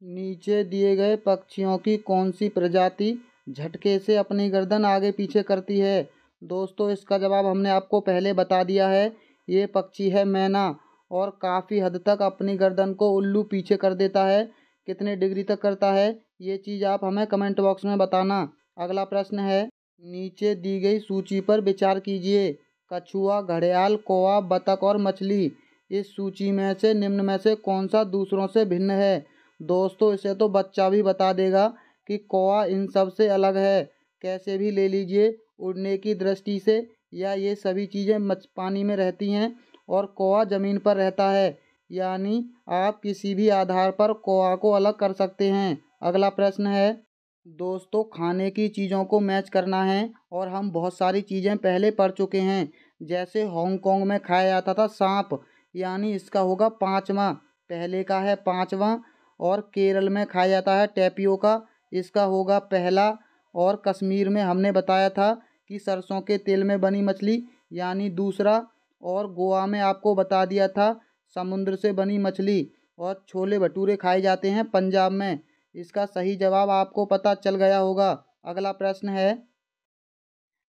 नीचे दिए गए पक्षियों की कौन सी प्रजाति झटके से अपनी गर्दन आगे पीछे करती है? दोस्तों इसका जवाब हमने आपको पहले बता दिया है, ये पक्षी है मैना और काफ़ी हद तक अपनी गर्दन को उल्लू पीछे कर देता है। कितने डिग्री तक करता है ये चीज़ आप हमें कमेंट बॉक्स में बताना। अगला प्रश्न है, नीचे दी गई सूची पर विचार कीजिए। कछुआ, घड़ियाल, कौवा, बतख और मछली इस सूची में से निम्न में से कौन सा दूसरों से भिन्न है? दोस्तों इसे तो बच्चा भी बता देगा कि कौवा इन सब से अलग है। कैसे भी ले लीजिए, उड़ने की दृष्टि से या ये सभी चीज़ें पानी में रहती हैं और कौवा ज़मीन पर रहता है। यानी आप किसी भी आधार पर कौवा को अलग कर सकते हैं। अगला प्रश्न है दोस्तों, खाने की चीज़ों को मैच करना है और हम बहुत सारी चीज़ें पहले पढ़ चुके हैं। जैसे हांगकांग में खाया जाता था सांप, यानी इसका होगा 5वां, पहले का है 5वां। और केरल में खाया जाता है टेपियोका, इसका होगा पहला। और कश्मीर में हमने बताया था कि सरसों के तेल में बनी मछली, यानी दूसरा। और गोवा में आपको बता दिया था समुद्र से बनी मछली। और छोले भटूरे खाए जाते हैं पंजाब में। इसका सही जवाब आपको पता चल गया होगा। अगला प्रश्न है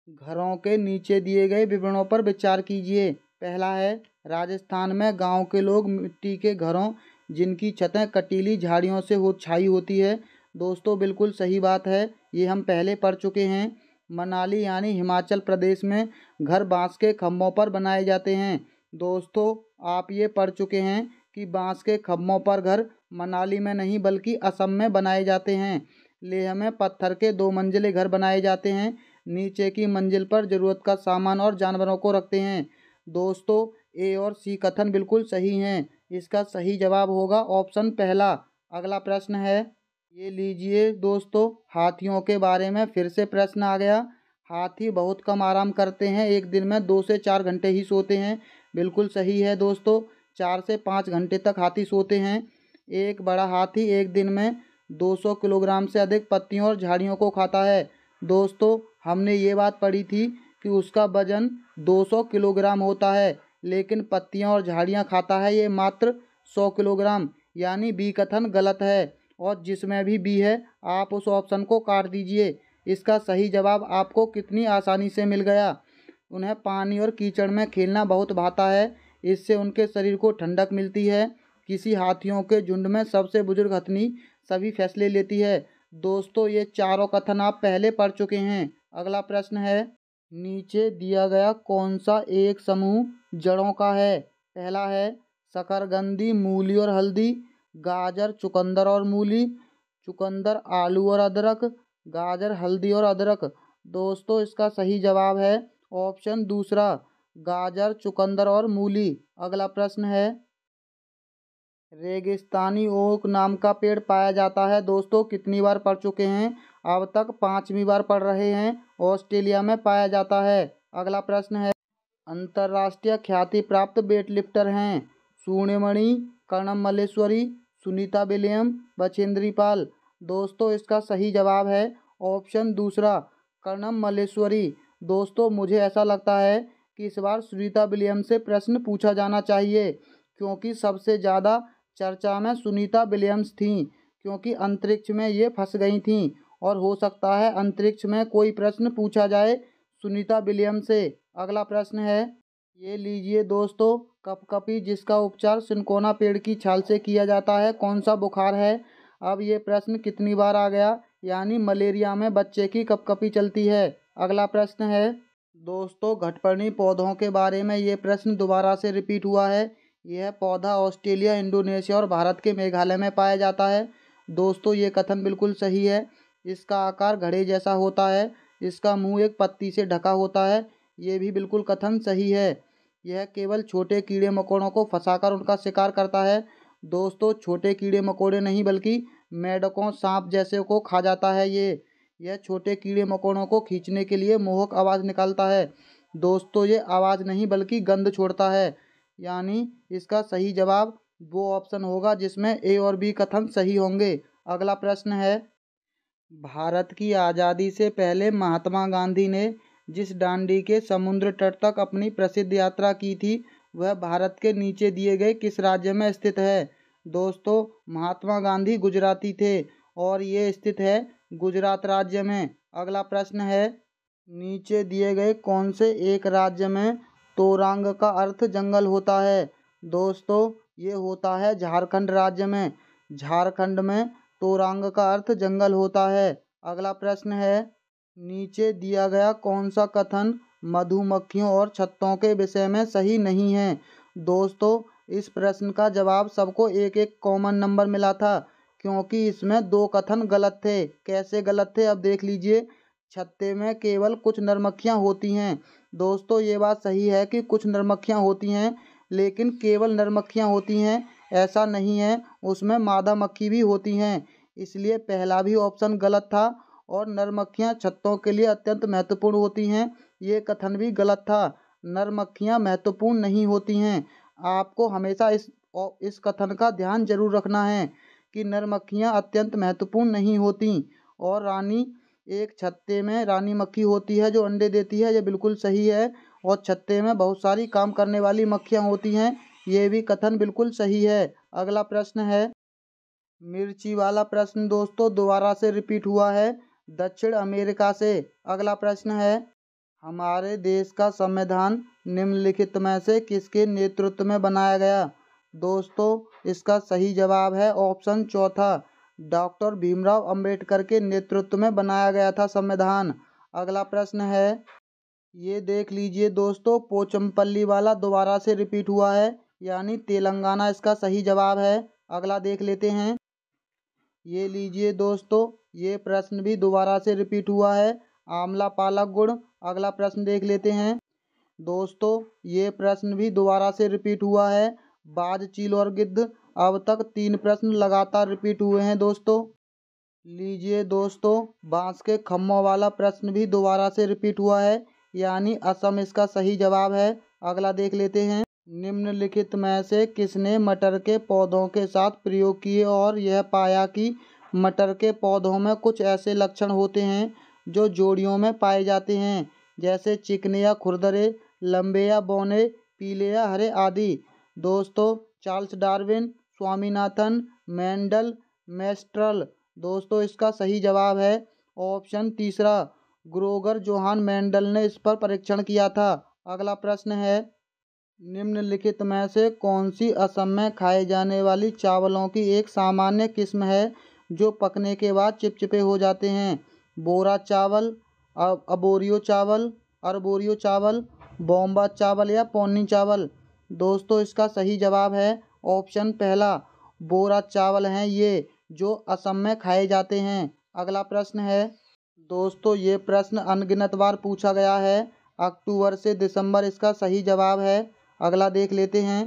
घरों के नीचे दिए गए विवरणों पर विचार कीजिए। पहला है राजस्थान में गांव के लोग मिट्टी के घरों जिनकी छतें कटीली झाड़ियों से छाई होती है। दोस्तों बिल्कुल सही बात है, ये हम पहले पढ़ चुके हैं। मनाली यानी हिमाचल प्रदेश में घर बांस के खंभों पर बनाए जाते हैं। दोस्तों आप ये पढ़ चुके हैं कि बांस के खंभों पर घर मनाली में नहीं बल्कि असम में बनाए जाते हैं। लेह में पत्थर के 2 मंजिले घर बनाए जाते हैं। नीचे की मंजिल पर जरूरत का सामान और जानवरों को रखते हैं। दोस्तों ए और सी कथन बिल्कुल सही हैं। इसका सही जवाब होगा ऑप्शन पहला। अगला प्रश्न है, ये लीजिए दोस्तों, हाथियों के बारे में फिर से प्रश्न आ गया। हाथी बहुत कम आराम करते हैं, एक दिन में 2 से 4 घंटे ही सोते हैं। बिल्कुल सही है दोस्तों, 4 से 5 घंटे तक हाथी सोते हैं। एक बड़ा हाथी एक दिन में 200 किलोग्राम से अधिक पत्तियों और झाड़ियों को खाता है। दोस्तों हमने ये बात पढ़ी थी कि उसका वजन 200 किलोग्राम होता है, लेकिन पत्तियां और झाड़ियां खाता है ये मात्र 100 किलोग्राम। यानी बी कथन गलत है। और जिसमें भी बी है आप उस ऑप्शन को काट दीजिए। इसका सही जवाब आपको कितनी आसानी से मिल गया। उन्हें पानी और कीचड़ में खेलना बहुत भाता है, इससे उनके शरीर को ठंडक मिलती है। किसी हाथियों के झुंड में सबसे बुजुर्ग हथनी सभी फैसले लेती है। दोस्तों ये चारों कथन आप पहले पढ़ चुके हैं। अगला प्रश्न है, नीचे दिया गया कौन सा एक समूह जड़ों का है? पहला है शकरकंदी, मूली और हल्दी, गाजर, चुकंदर और मूली, चुकंदर, आलू और अदरक, गाजर, हल्दी और अदरक। दोस्तों इसका सही जवाब है ऑप्शन दूसरा, गाजर, चुकंदर और मूली। अगला प्रश्न है, रेगिस्तानी ओक नाम का पेड़ पाया जाता है। दोस्तों कितनी बार पढ़ चुके हैं? अब तक 5वीं बार पढ़ रहे हैं। ऑस्ट्रेलिया में पाया जाता है। अगला प्रश्न है, अंतर्राष्ट्रीय ख्याति प्राप्त वेटलिफ्टर हैं। सूर्यमणि, कर्णम मल्लेश्वरी, सुनीता विलियम, बछेंद्री पाल। दोस्तों इसका सही जवाब है ऑप्शन दूसरा, कर्णम मल्लेश्वरी। दोस्तों मुझे ऐसा लगता है कि इस बार सुनीता विलियम से प्रश्न पूछा जाना चाहिए, क्योंकि सबसे ज़्यादा चर्चा में सुनीता विलियम्स थीं, क्योंकि अंतरिक्ष में ये फंस गई थीं। और हो सकता है अंतरिक्ष में कोई प्रश्न पूछा जाए सुनीता विलियम से। अगला प्रश्न है, ये लीजिए दोस्तों, कपकपी जिसका उपचार सिनकोना पेड़ की छाल से किया जाता है कौन सा बुखार है? अब ये प्रश्न कितनी बार आ गया, यानी मलेरिया में बच्चे की कपकपी चलती है। अगला प्रश्न है दोस्तों, घटपर्णी पौधों के बारे में ये प्रश्न दोबारा से रिपीट हुआ है। यह पौधा ऑस्ट्रेलिया, इंडोनेशिया और भारत के मेघालय में पाया जाता है। दोस्तों ये कथन बिल्कुल सही है। इसका आकार घड़े जैसा होता है, इसका मुंह एक पत्ती से ढका होता है। ये भी बिल्कुल कथन सही है। यह केवल छोटे कीड़े मकोड़ों को फंसाकर उनका शिकार करता है। दोस्तों छोटे कीड़े मकोड़े नहीं बल्कि मेंढकों, सांप जैसे को खा जाता है यह छोटे कीड़े मकोड़ों को खींचने के लिए मोहक आवाज़ निकालता है। दोस्तों ये आवाज़ नहीं बल्कि गंध छोड़ता है। यानी इसका सही जवाब वो ऑप्शन होगा जिसमें ए और बी कथन सही होंगे। अगला प्रश्न है, भारत की आज़ादी से पहले महात्मा गांधी ने जिस डांडी के समुद्र तट तक अपनी प्रसिद्ध यात्रा की थी वह भारत के नीचे दिए गए किस राज्य में स्थित है? दोस्तों महात्मा गांधी गुजराती थे और ये स्थित है गुजरात राज्य में। अगला प्रश्न है, नीचे दिए गए कौन से एक राज्य में तोरांग का अर्थ जंगल होता है? दोस्तों ये होता है झारखंड राज्य में। झारखंड में तोरांग का अर्थ जंगल होता है। अगला प्रश्न है, नीचे दिया गया कौन सा कथन मधुमक्खियों और छत्तों के विषय में सही नहीं है? दोस्तों इस प्रश्न का जवाब सबको एक एक कॉमन नंबर मिला था, क्योंकि इसमें 2 कथन गलत थे। कैसे गलत थे अब देख लीजिए। छत्ते में केवल कुछ नरमक्खियाँ होती हैं। दोस्तों ये बात सही है कि कुछ नरमक्खियाँ होती हैं, लेकिन केवल नरमक्खियाँ होती हैं ऐसा नहीं है, उसमें मादा मक्खी भी होती हैं। इसलिए पहला भी ऑप्शन गलत था। और नरमक्खियाँ छत्तों के लिए अत्यंत महत्वपूर्ण होती हैं, ये कथन भी गलत था। नरमक्खियाँ महत्वपूर्ण नहीं होती हैं। आपको हमेशा इस कथन का ध्यान जरूर रखना है कि नरमक्खियाँ अत्यंत महत्वपूर्ण नहीं होती। और रानी, एक छत्ते में रानी मक्खी होती है जो अंडे देती है, ये बिल्कुल सही है। और छत्ते में बहुत सारी काम करने वाली मक्खियाँ होती हैं, ये भी कथन बिल्कुल सही है। अगला प्रश्न है मिर्ची वाला प्रश्न। दोस्तों दोबारा से रिपीट हुआ है दक्षिण अमेरिका से। अगला प्रश्न है हमारे देश का संविधान निम्नलिखित में से किसके नेतृत्व में बनाया गया। दोस्तों इसका सही जवाब है ऑप्शन चौथा, डॉक्टर भीमराव अंबेडकर के नेतृत्व में बनाया गया था संविधान। अगला प्रश्न है, ये देख लीजिए दोस्तों, पोचमपल्ली वाला दोबारा से रिपीट हुआ है, यानी तेलंगाना इसका सही जवाब है। अगला देख लेते हैं। ये लीजिए दोस्तों, ये प्रश्न भी दोबारा से रिपीट हुआ है, आंवला पालक गुड़। अगला प्रश्न देख लेते हैं। दोस्तों ये प्रश्न भी दोबारा से रिपीट हुआ है, बाज, चील और गिद्ध। अब तक 3 प्रश्न लगातार रिपीट हुए हैं दोस्तों। लीजिए दोस्तों, बांस के खम्भों वाला प्रश्न भी दोबारा से रिपीट हुआ है, यानी असम इसका सही जवाब है। अगला देख लेते हैं। निम्नलिखित में से किसने मटर के पौधों के साथ प्रयोग किए और यह पाया कि मटर के पौधों में कुछ ऐसे लक्षण होते हैं जो जोड़ियों में पाए जाते हैं, जैसे चिकने या खुरदरे, लंबे या बौने, पीले या हरे आदि। दोस्तों Charles Darwin, Swaminathan, Mendel, menstrual. दोस्तों इसका सही जवाब है ऑप्शन तीसरा, ग्रोगर जोहान मेंडल ने इस पर परीक्षण किया था। अगला प्रश्न है निम्नलिखित में से कौन सी असम में खाए जाने वाली चावलों की एक सामान्य किस्म है जो पकने के बाद चिपचिपे हो जाते हैं। बोरा चावल, अबोरियो चावल, अरबोरियो चावल, बॉम्बा चावल या पौनी चावल। दोस्तों इसका सही जवाब है ऑप्शन पहला, बोरा चावल हैं ये जो असम में खाए जाते हैं। अगला प्रश्न है दोस्तों, ये प्रश्न अनगिनत बार पूछा गया है, अक्टूबर से दिसंबर इसका सही जवाब है। अगला देख लेते हैं।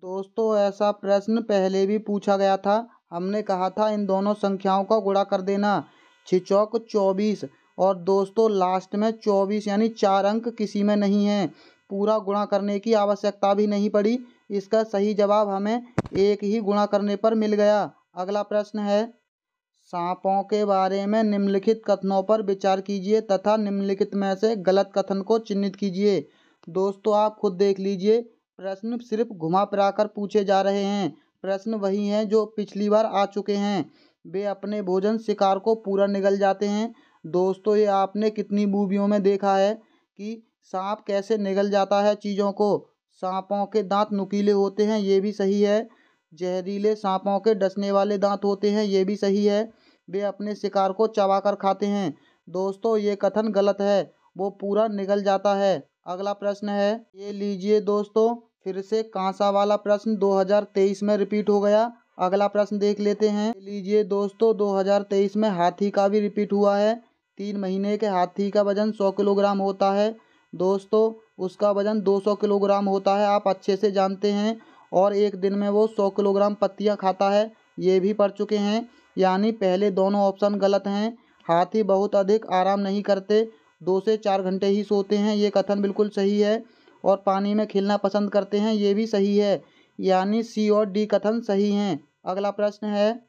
दोस्तों ऐसा प्रश्न पहले भी पूछा गया था, हमने कहा था इन दोनों संख्याओं का गुणा कर देना, 6 चौक 24। और दोस्तों लास्ट में 24 यानी 4 अंक किसी में नहीं है, पूरा गुणा करने की आवश्यकता भी नहीं पड़ी। इसका सही जवाब हमें एक ही गुणा करने पर मिल गया। अगला प्रश्न है सांपों के बारे में निम्नलिखित कथनों पर विचार कीजिए तथा निम्नलिखित में से गलत कथन को चिन्हित कीजिए। दोस्तों आप खुद देख लीजिए, प्रश्न सिर्फ घुमा फिरा कर पूछे जा रहे हैं, प्रश्न वही हैं जो पिछली बार आ चुके हैं। वे अपने भोजन शिकार को पूरा निगल जाते हैं। दोस्तों ये आपने कितनी मूवियों में देखा है कि सांप कैसे निगल जाता है चीज़ों को। सांपों के दांत नुकीले होते हैं, ये भी सही है। जहरीले सांपों के डसने वाले दांत होते हैं, ये भी सही है। वे अपने शिकार को चबा कर खाते हैं। दोस्तों ये कथन गलत है, वो पूरा निगल जाता है। अगला प्रश्न है, ये लीजिए दोस्तों, फिर से कांसा वाला प्रश्न 2023 में रिपीट हो गया। अगला प्रश्न देख लेते हैं। लीजिए दोस्तों, 2023 में हाथी का भी रिपीट हुआ है। 3 महीने के हाथी का वजन 100 किलोग्राम होता है। दोस्तों उसका वजन 200 किलोग्राम होता है, आप अच्छे से जानते हैं। और एक दिन में वो 100 किलोग्राम पत्तियां खाता है, ये भी पढ़ चुके हैं। यानी पहले दोनों ऑप्शन गलत हैं। हाथी बहुत अधिक आराम नहीं करते, 2 से 4 घंटे ही सोते हैं, ये कथन बिल्कुल सही है। और पानी में खेलना पसंद करते हैं, ये भी सही है। यानी सी और डी कथन सही हैं। अगला प्रश्न है,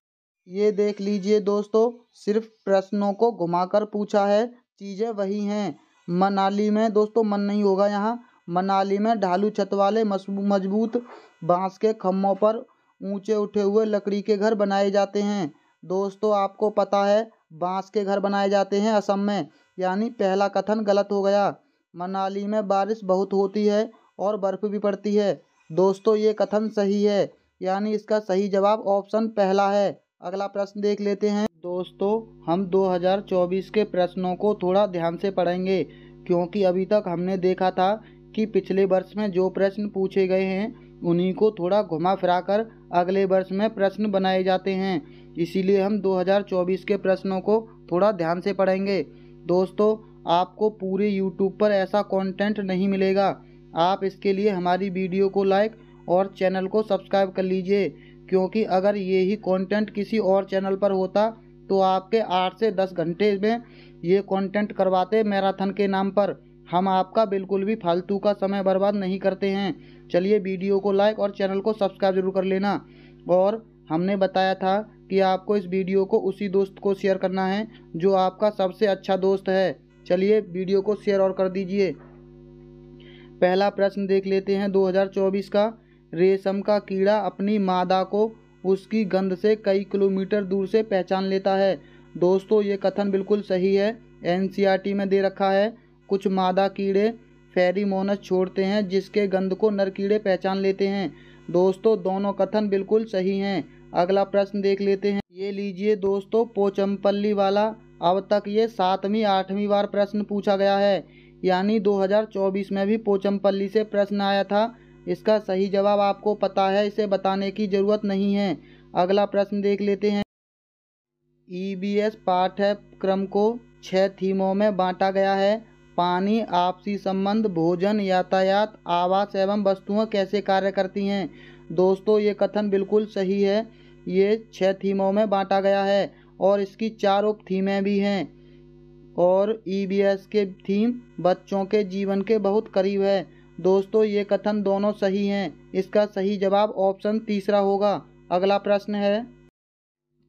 ये देख लीजिए दोस्तों, सिर्फ प्रश्नों को घुमाकर पूछा है, चीज़ें वही हैं। मनाली में, दोस्तों मन नहीं होगा यहाँ, मनाली में ढालू छत वाले मजबूत बांस के खम्भों पर ऊंचे उठे हुए लकड़ी के घर बनाए जाते हैं। दोस्तों आपको पता है बांस के घर बनाए जाते हैं असम में, यानी पहला कथन गलत हो गया। मनाली में बारिश बहुत होती है और बर्फ़ भी पड़ती है। दोस्तों ये कथन सही है, यानी इसका सही जवाब ऑप्शन पहला है। अगला प्रश्न देख लेते हैं। दोस्तों हम 2024 के प्रश्नों को थोड़ा ध्यान से पढ़ेंगे, क्योंकि अभी तक हमने देखा था कि पिछले वर्ष में जो प्रश्न पूछे गए हैं उन्हीं को थोड़ा घुमा फिरा कर अगले वर्ष में प्रश्न बनाए जाते हैं। इसीलिए हम 2024 के प्रश्नों को थोड़ा ध्यान से पढ़ेंगे। दोस्तों, आपको पूरे YouTube पर ऐसा कंटेंट नहीं मिलेगा। आप इसके लिए हमारी वीडियो को लाइक और चैनल को सब्सक्राइब कर लीजिए, क्योंकि अगर ये ही कंटेंट किसी और चैनल पर होता तो आपके 8 से 10 घंटे में ये कंटेंट करवाते मैराथन के नाम पर। हम आपका बिल्कुल भी फालतू का समय बर्बाद नहीं करते हैं। चलिए, वीडियो को लाइक और चैनल को सब्सक्राइब जरूर कर लेना। और हमने बताया था कि आपको इस वीडियो को उसी दोस्त को शेयर करना है जो आपका सबसे अच्छा दोस्त है। चलिए, वीडियो को शेयर और कर दीजिए। पहला प्रश्न देख लेते हैं 2024 का। रेशम का कीड़ा अपनी मादा को उसकी गंध से कई किलोमीटर दूर से पहचान लेता है। दोस्तों, ये कथन बिल्कुल सही है। NCERT में दे रखा है। कुछ मादा कीड़े फेरोमोन्स छोड़ते हैं जिसके गंध को नर कीड़े पहचान लेते हैं। दोस्तों, दोनों कथन बिल्कुल सही हैं। अगला प्रश्न देख लेते हैं। ये लीजिए दोस्तों, पोचमपल्ली वाला। अब तक ये 7वीं 8वीं बार प्रश्न पूछा गया है, यानी 2024 में भी पोचमपल्ली से प्रश्न आया था। इसका सही जवाब आपको पता है, इसे बताने की जरूरत नहीं है। अगला प्रश्न देख लेते हैं। EBS पाठ्यक्रम को 6 थीमों में बांटा गया है। पानी, आपसी संबंध, भोजन, यातायात, आवास एवं वस्तुएं कैसे कार्य करती हैं। दोस्तों, ये कथन बिल्कुल सही है। ये 6 थीमों में बांटा गया है और इसकी 4 उप थीमें भी हैं। और EBS के थीम बच्चों के जीवन के बहुत करीब है। दोस्तों, ये कथन दोनों सही हैं। इसका सही जवाब ऑप्शन तीसरा होगा। अगला प्रश्न है।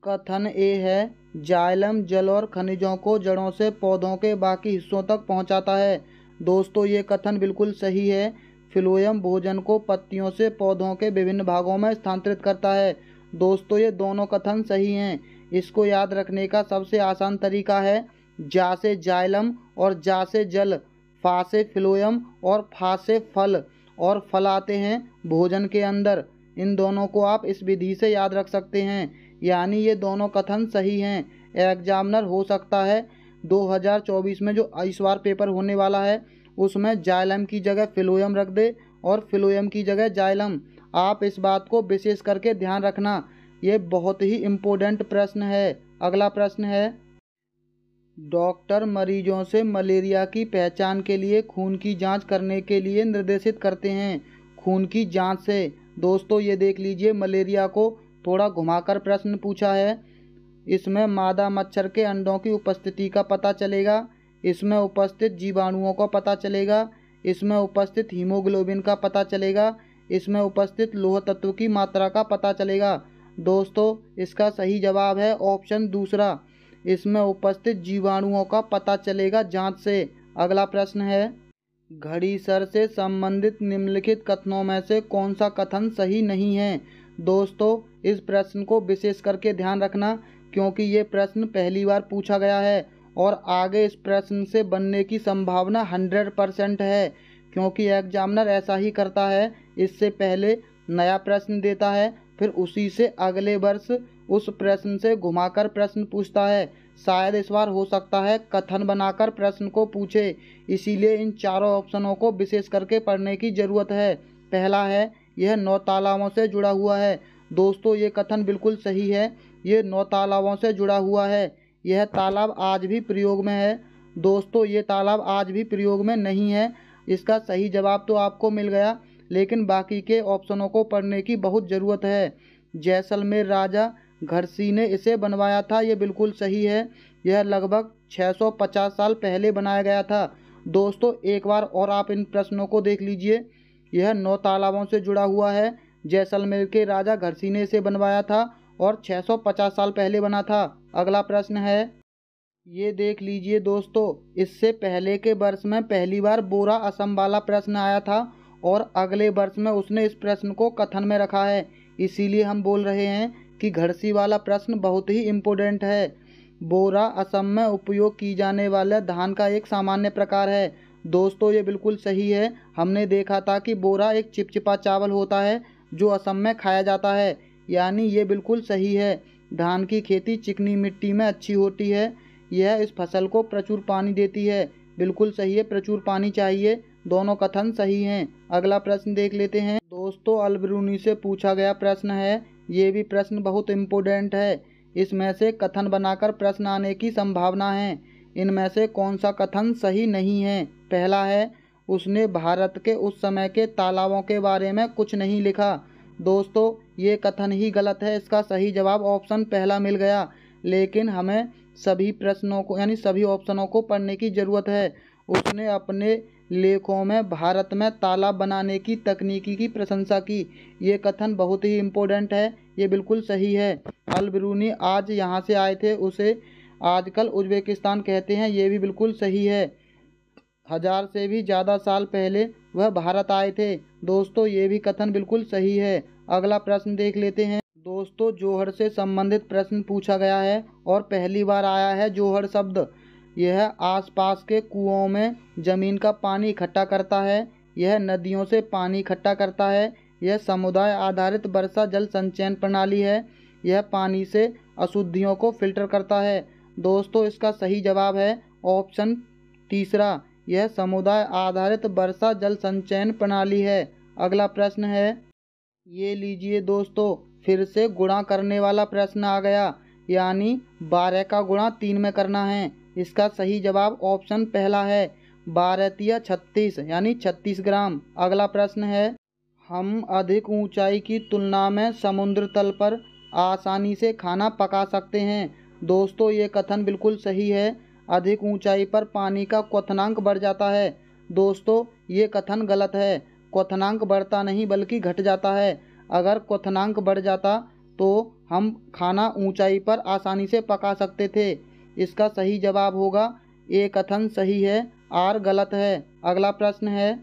कथन ए है, जाइलम जल और खनिजों को जड़ों से पौधों के बाकी हिस्सों तक पहुंचाता है। दोस्तों, ये कथन बिल्कुल सही है। फिलोयम भोजन को पत्तियों से पौधों के विभिन्न भागों में स्थानांतरित करता है। दोस्तों, ये दोनों कथन सही हैं। इसको याद रखने का सबसे आसान तरीका है, जा से जाइलम और जा से जल, फा से फिलोयम और फा से फल, और फल आते हैं भोजन के अंदर। इन दोनों को आप इस विधि से याद रख सकते हैं, यानी ये दोनों कथन सही हैं। एग्जामिनर हो सकता है 2024 में जो इस बार पेपर होने वाला है उसमें जाइलम की जगह फिलोयम रख दे और फिलोयम की जगह जाइलम। आप इस बात को विशेष करके ध्यान रखना, ये बहुत ही इम्पोर्टेंट प्रश्न है। अगला प्रश्न है। डॉक्टर मरीजों से मलेरिया की पहचान के लिए खून की जांच करने के लिए निर्देशित करते हैं। खून की जांच से। दोस्तों, ये देख लीजिए, मलेरिया को थोड़ा घुमाकर प्रश्न पूछा है। इसमें मादा मच्छर के अंडों की उपस्थिति का पता चलेगा, इसमें उपस्थित जीवाणुओं का पता चलेगा, इसमें उपस्थित हीमोग्लोबिन का पता चलेगा, इसमें उपस्थित लोह तत्व की मात्रा का पता चलेगा। दोस्तों, इसका सही जवाब है ऑप्शन दूसरा, इसमें उपस्थित जीवाणुओं का पता चलेगा जांच से। अगला प्रश्न है। घड़ीसर से संबंधित निम्नलिखित कथनों में से कौन सा कथन सही नहीं है। दोस्तों, इस प्रश्न को विशेष करके ध्यान रखना, क्योंकि ये प्रश्न पहली बार पूछा गया है और आगे इस प्रश्न से बनने की संभावना 100% है, क्योंकि एग्जामिनर ऐसा ही करता है। इससे पहले नया प्रश्न देता है, फिर उसी से अगले वर्ष उस प्रश्न से घुमाकर प्रश्न पूछता है। शायद इस बार हो सकता है कथन बनाकर प्रश्न को पूछे, इसीलिए इन चारों ऑप्शनों को विशेष करके पढ़ने की ज़रूरत है। पहला है, यह 9 तालाबों से जुड़ा हुआ है। दोस्तों, ये कथन बिल्कुल सही है। ये 9 तालाबों से जुड़ा हुआ है। यह तालाब आज भी प्रयोग में है। दोस्तों, ये तालाब आज भी प्रयोग में नहीं है। इसका सही जवाब तो आपको मिल गया, लेकिन बाकी के ऑप्शनों को पढ़ने की बहुत ज़रूरत है। जैसलमेर राजा घरसी ने इसे बनवाया था, ये बिल्कुल सही है। यह लगभग 650 साल पहले बनाया गया था। दोस्तों, एक बार और आप इन प्रश्नों को देख लीजिए। यह 9 तालाबों से जुड़ा हुआ है। जैसलमेर के राजा घरसी ने इसे बनवाया था और 650 साल पहले बना था। अगला प्रश्न है। ये देख लीजिए दोस्तों, इससे पहले के वर्ष में पहली बार बोरा असम वाला प्रश्न आया था और अगले वर्ष में उसने इस प्रश्न को कथन में रखा है। इसीलिए हम बोल रहे हैं कि घड़सी वाला प्रश्न बहुत ही इम्पोर्टेंट है। बोरा असम में उपयोग की जाने वाले धान का एक सामान्य प्रकार है। दोस्तों, ये बिल्कुल सही है। हमने देखा था कि बोरा एक चिपचिपा चावल होता है जो असम में खाया जाता है, यानी ये बिल्कुल सही है। धान की खेती चिकनी मिट्टी में अच्छी होती है। यह इस फसल को प्रचुर पानी देती है। बिल्कुल सही है, प्रचुर पानी चाहिए दोनों कथन सही हैं। अगला प्रश्न देख लेते हैं। दोस्तों अल-बिरूनी से पूछा गया प्रश्न है, ये भी प्रश्न बहुत इम्पोर्टेंट है। इसमें से कथन बनाकर प्रश्न आने की संभावना है। इनमें से कौन सा कथन सही नहीं है? पहला है, उसने भारत के उस समय के तालाबों के बारे में कुछ नहीं लिखा। दोस्तों ये कथन ही गलत है। इसका सही जवाब ऑप्शन पहला मिल गया, लेकिन हमें सभी प्रश्नों को यानी सभी ऑप्शनों को पढ़ने की ज़रूरत है। उसने अपने लेखों में भारत में तालाब बनाने की तकनीकी की प्रशंसा की। ये कथन बहुत ही इम्पोर्टेंट है, ये बिल्कुल सही है। अल-बिरूनी आज यहाँ से आए थे, उसे आजकल उज़्बेकिस्तान कहते हैं, ये भी बिल्कुल सही है। 1000 से भी ज़्यादा साल पहले वह भारत आए थे। दोस्तों ये भी कथन बिल्कुल सही है। अगला प्रश्न देख लेते हैं। दोस्तों जोहड़ से संबंधित प्रश्न पूछा गया है और पहली बार आया है जोहड़ शब्द। यह आसपास के कुओं में ज़मीन का पानी इकट्ठा करता है, यह नदियों से पानी इकट्ठा करता है, यह समुदाय आधारित वर्षा जल संचयन प्रणाली है, यह पानी से अशुद्धियों को फिल्टर करता है। दोस्तों इसका सही जवाब है ऑप्शन तीसरा, यह समुदाय आधारित वर्षा जल संचयन प्रणाली है। अगला प्रश्न है, ये लीजिए दोस्तों, फिर से गुणा करने वाला प्रश्न आ गया, यानी 12 का गुणा 3 में करना है। इसका सही जवाब ऑप्शन पहला है, 12 तिया 36 यानी 36 ग्राम। अगला प्रश्न है, हम अधिक ऊंचाई की तुलना में समुद्र तल पर आसानी से खाना पका सकते हैं। दोस्तों ये कथन बिल्कुल सही है। अधिक ऊंचाई पर पानी का क्वथनांक बढ़ जाता है। दोस्तों ये कथन गलत है। क्वथनांक बढ़ता नहीं बल्कि घट जाता है। अगर क्वथनांक बढ़ जाता तो हम खाना ऊंचाई पर आसानी से पका सकते थे। इसका सही जवाब होगा ए कथन सही है, आर गलत है। अगला प्रश्न है,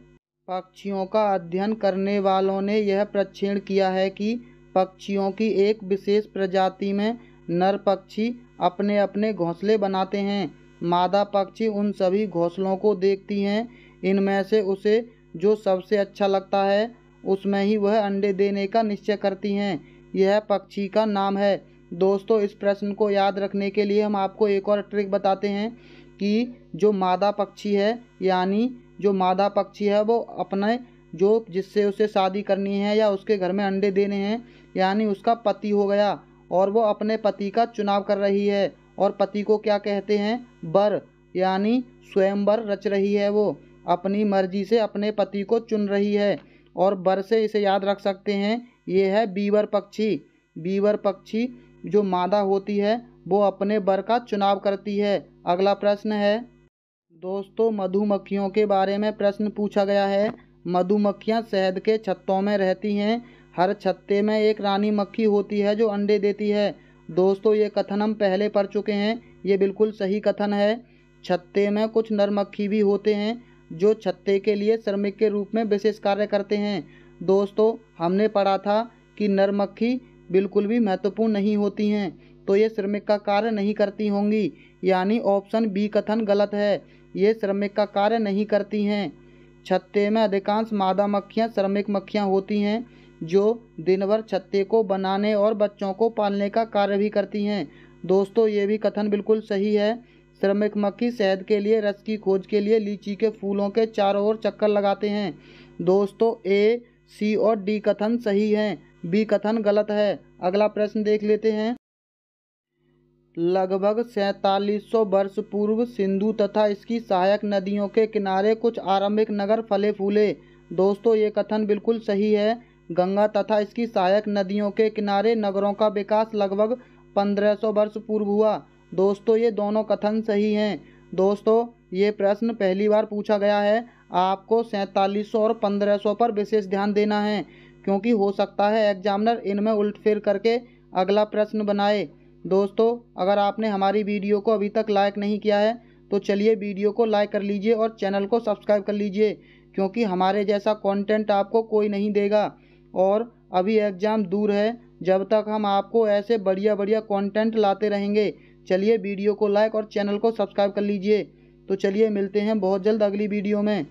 पक्षियों का अध्ययन करने वालों ने यह प्रक्षेपण किया है कि पक्षियों की एक विशेष प्रजाति में नर पक्षी अपने अपने घोंसले बनाते हैं। मादा पक्षी उन सभी घोंसलों को देखती हैं, इनमें से उसे जो सबसे अच्छा लगता है उसमें ही वह अंडे देने का निश्चय करती हैं। यह पक्षी का नाम है। दोस्तों इस प्रश्न को याद रखने के लिए हम आपको एक और ट्रिक बताते हैं कि जो मादा पक्षी है, यानी जो मादा पक्षी है वो अपने जो जिससे उसे शादी करनी है या उसके घर में अंडे देने हैं, यानी उसका पति हो गया और वो अपने पति का चुनाव कर रही है। और पति को क्या कहते हैं? वर, यानी स्वयंवर रच रही है। वो अपनी मर्जी से अपने पति को चुन रही है। और वर से इसे याद रख सकते हैं, ये है बीवर पक्षी। बीवर पक्षी जो मादा होती है वो अपने वर का चुनाव करती है। अगला प्रश्न है, दोस्तों मधुमक्खियों के बारे में प्रश्न पूछा गया है। मधुमक्खियां शहद के छत्तों में रहती हैं। हर छत्ते में एक रानी मक्खी होती है जो अंडे देती है। दोस्तों ये कथन हम पहले पढ़ चुके हैं, ये बिल्कुल सही कथन है। छत्ते में कुछ नर मक्खी भी होते हैं जो छत्ते के लिए श्रमिक के रूप में विशेष कार्य करते हैं। दोस्तों हमने पढ़ा था कि नर मक्खी बिल्कुल भी महत्वपूर्ण नहीं होती हैं, तो ये श्रमिक का कार्य नहीं करती होंगी, यानी ऑप्शन बी कथन गलत है। ये श्रमिक का कार्य नहीं करती हैं। छत्ते में अधिकांश मादा मक्खियाँ श्रमिक मक्खियाँ होती हैं जो दिन भर छत्ते को बनाने और बच्चों को पालने का कार्य भी करती हैं। दोस्तों ये भी कथन बिल्कुल सही है। श्रमिक मक्खी शहद के लिए रस की खोज के लिए लीची के फूलों के चारों ओर चक्कर लगाते हैं। दोस्तों ए, सी और डी कथन सही हैं, बी कथन गलत है। अगला प्रश्न देख लेते हैं। लगभग 4700 वर्ष पूर्व सिंधु तथा इसकी सहायक नदियों के किनारे कुछ आरंभिक नगर फले फूले। दोस्तों ये कथन बिल्कुल सही है। गंगा तथा इसकी सहायक नदियों के किनारे नगरों का विकास लगभग 1500 वर्ष पूर्व हुआ। दोस्तों ये दोनों कथन सही हैं। दोस्तों ये प्रश्न पहली बार पूछा गया है। आपको 4700 और 1500 पर विशेष ध्यान देना है, क्योंकि हो सकता है एग्जामिनर इनमें उलटफेर करके अगला प्रश्न बनाए। दोस्तों अगर आपने हमारी वीडियो को अभी तक लाइक नहीं किया है तो चलिए वीडियो को लाइक कर लीजिए और चैनल को सब्सक्राइब कर लीजिए, क्योंकि हमारे जैसा कंटेंट आपको कोई नहीं देगा। और अभी एग्ज़ाम दूर है, जब तक हम आपको ऐसे बढ़िया बढ़िया कंटेंट लाते रहेंगे। चलिए वीडियो को लाइक और चैनल को सब्सक्राइब कर लीजिए। तो चलिए मिलते हैं बहुत जल्द अगली वीडियो में।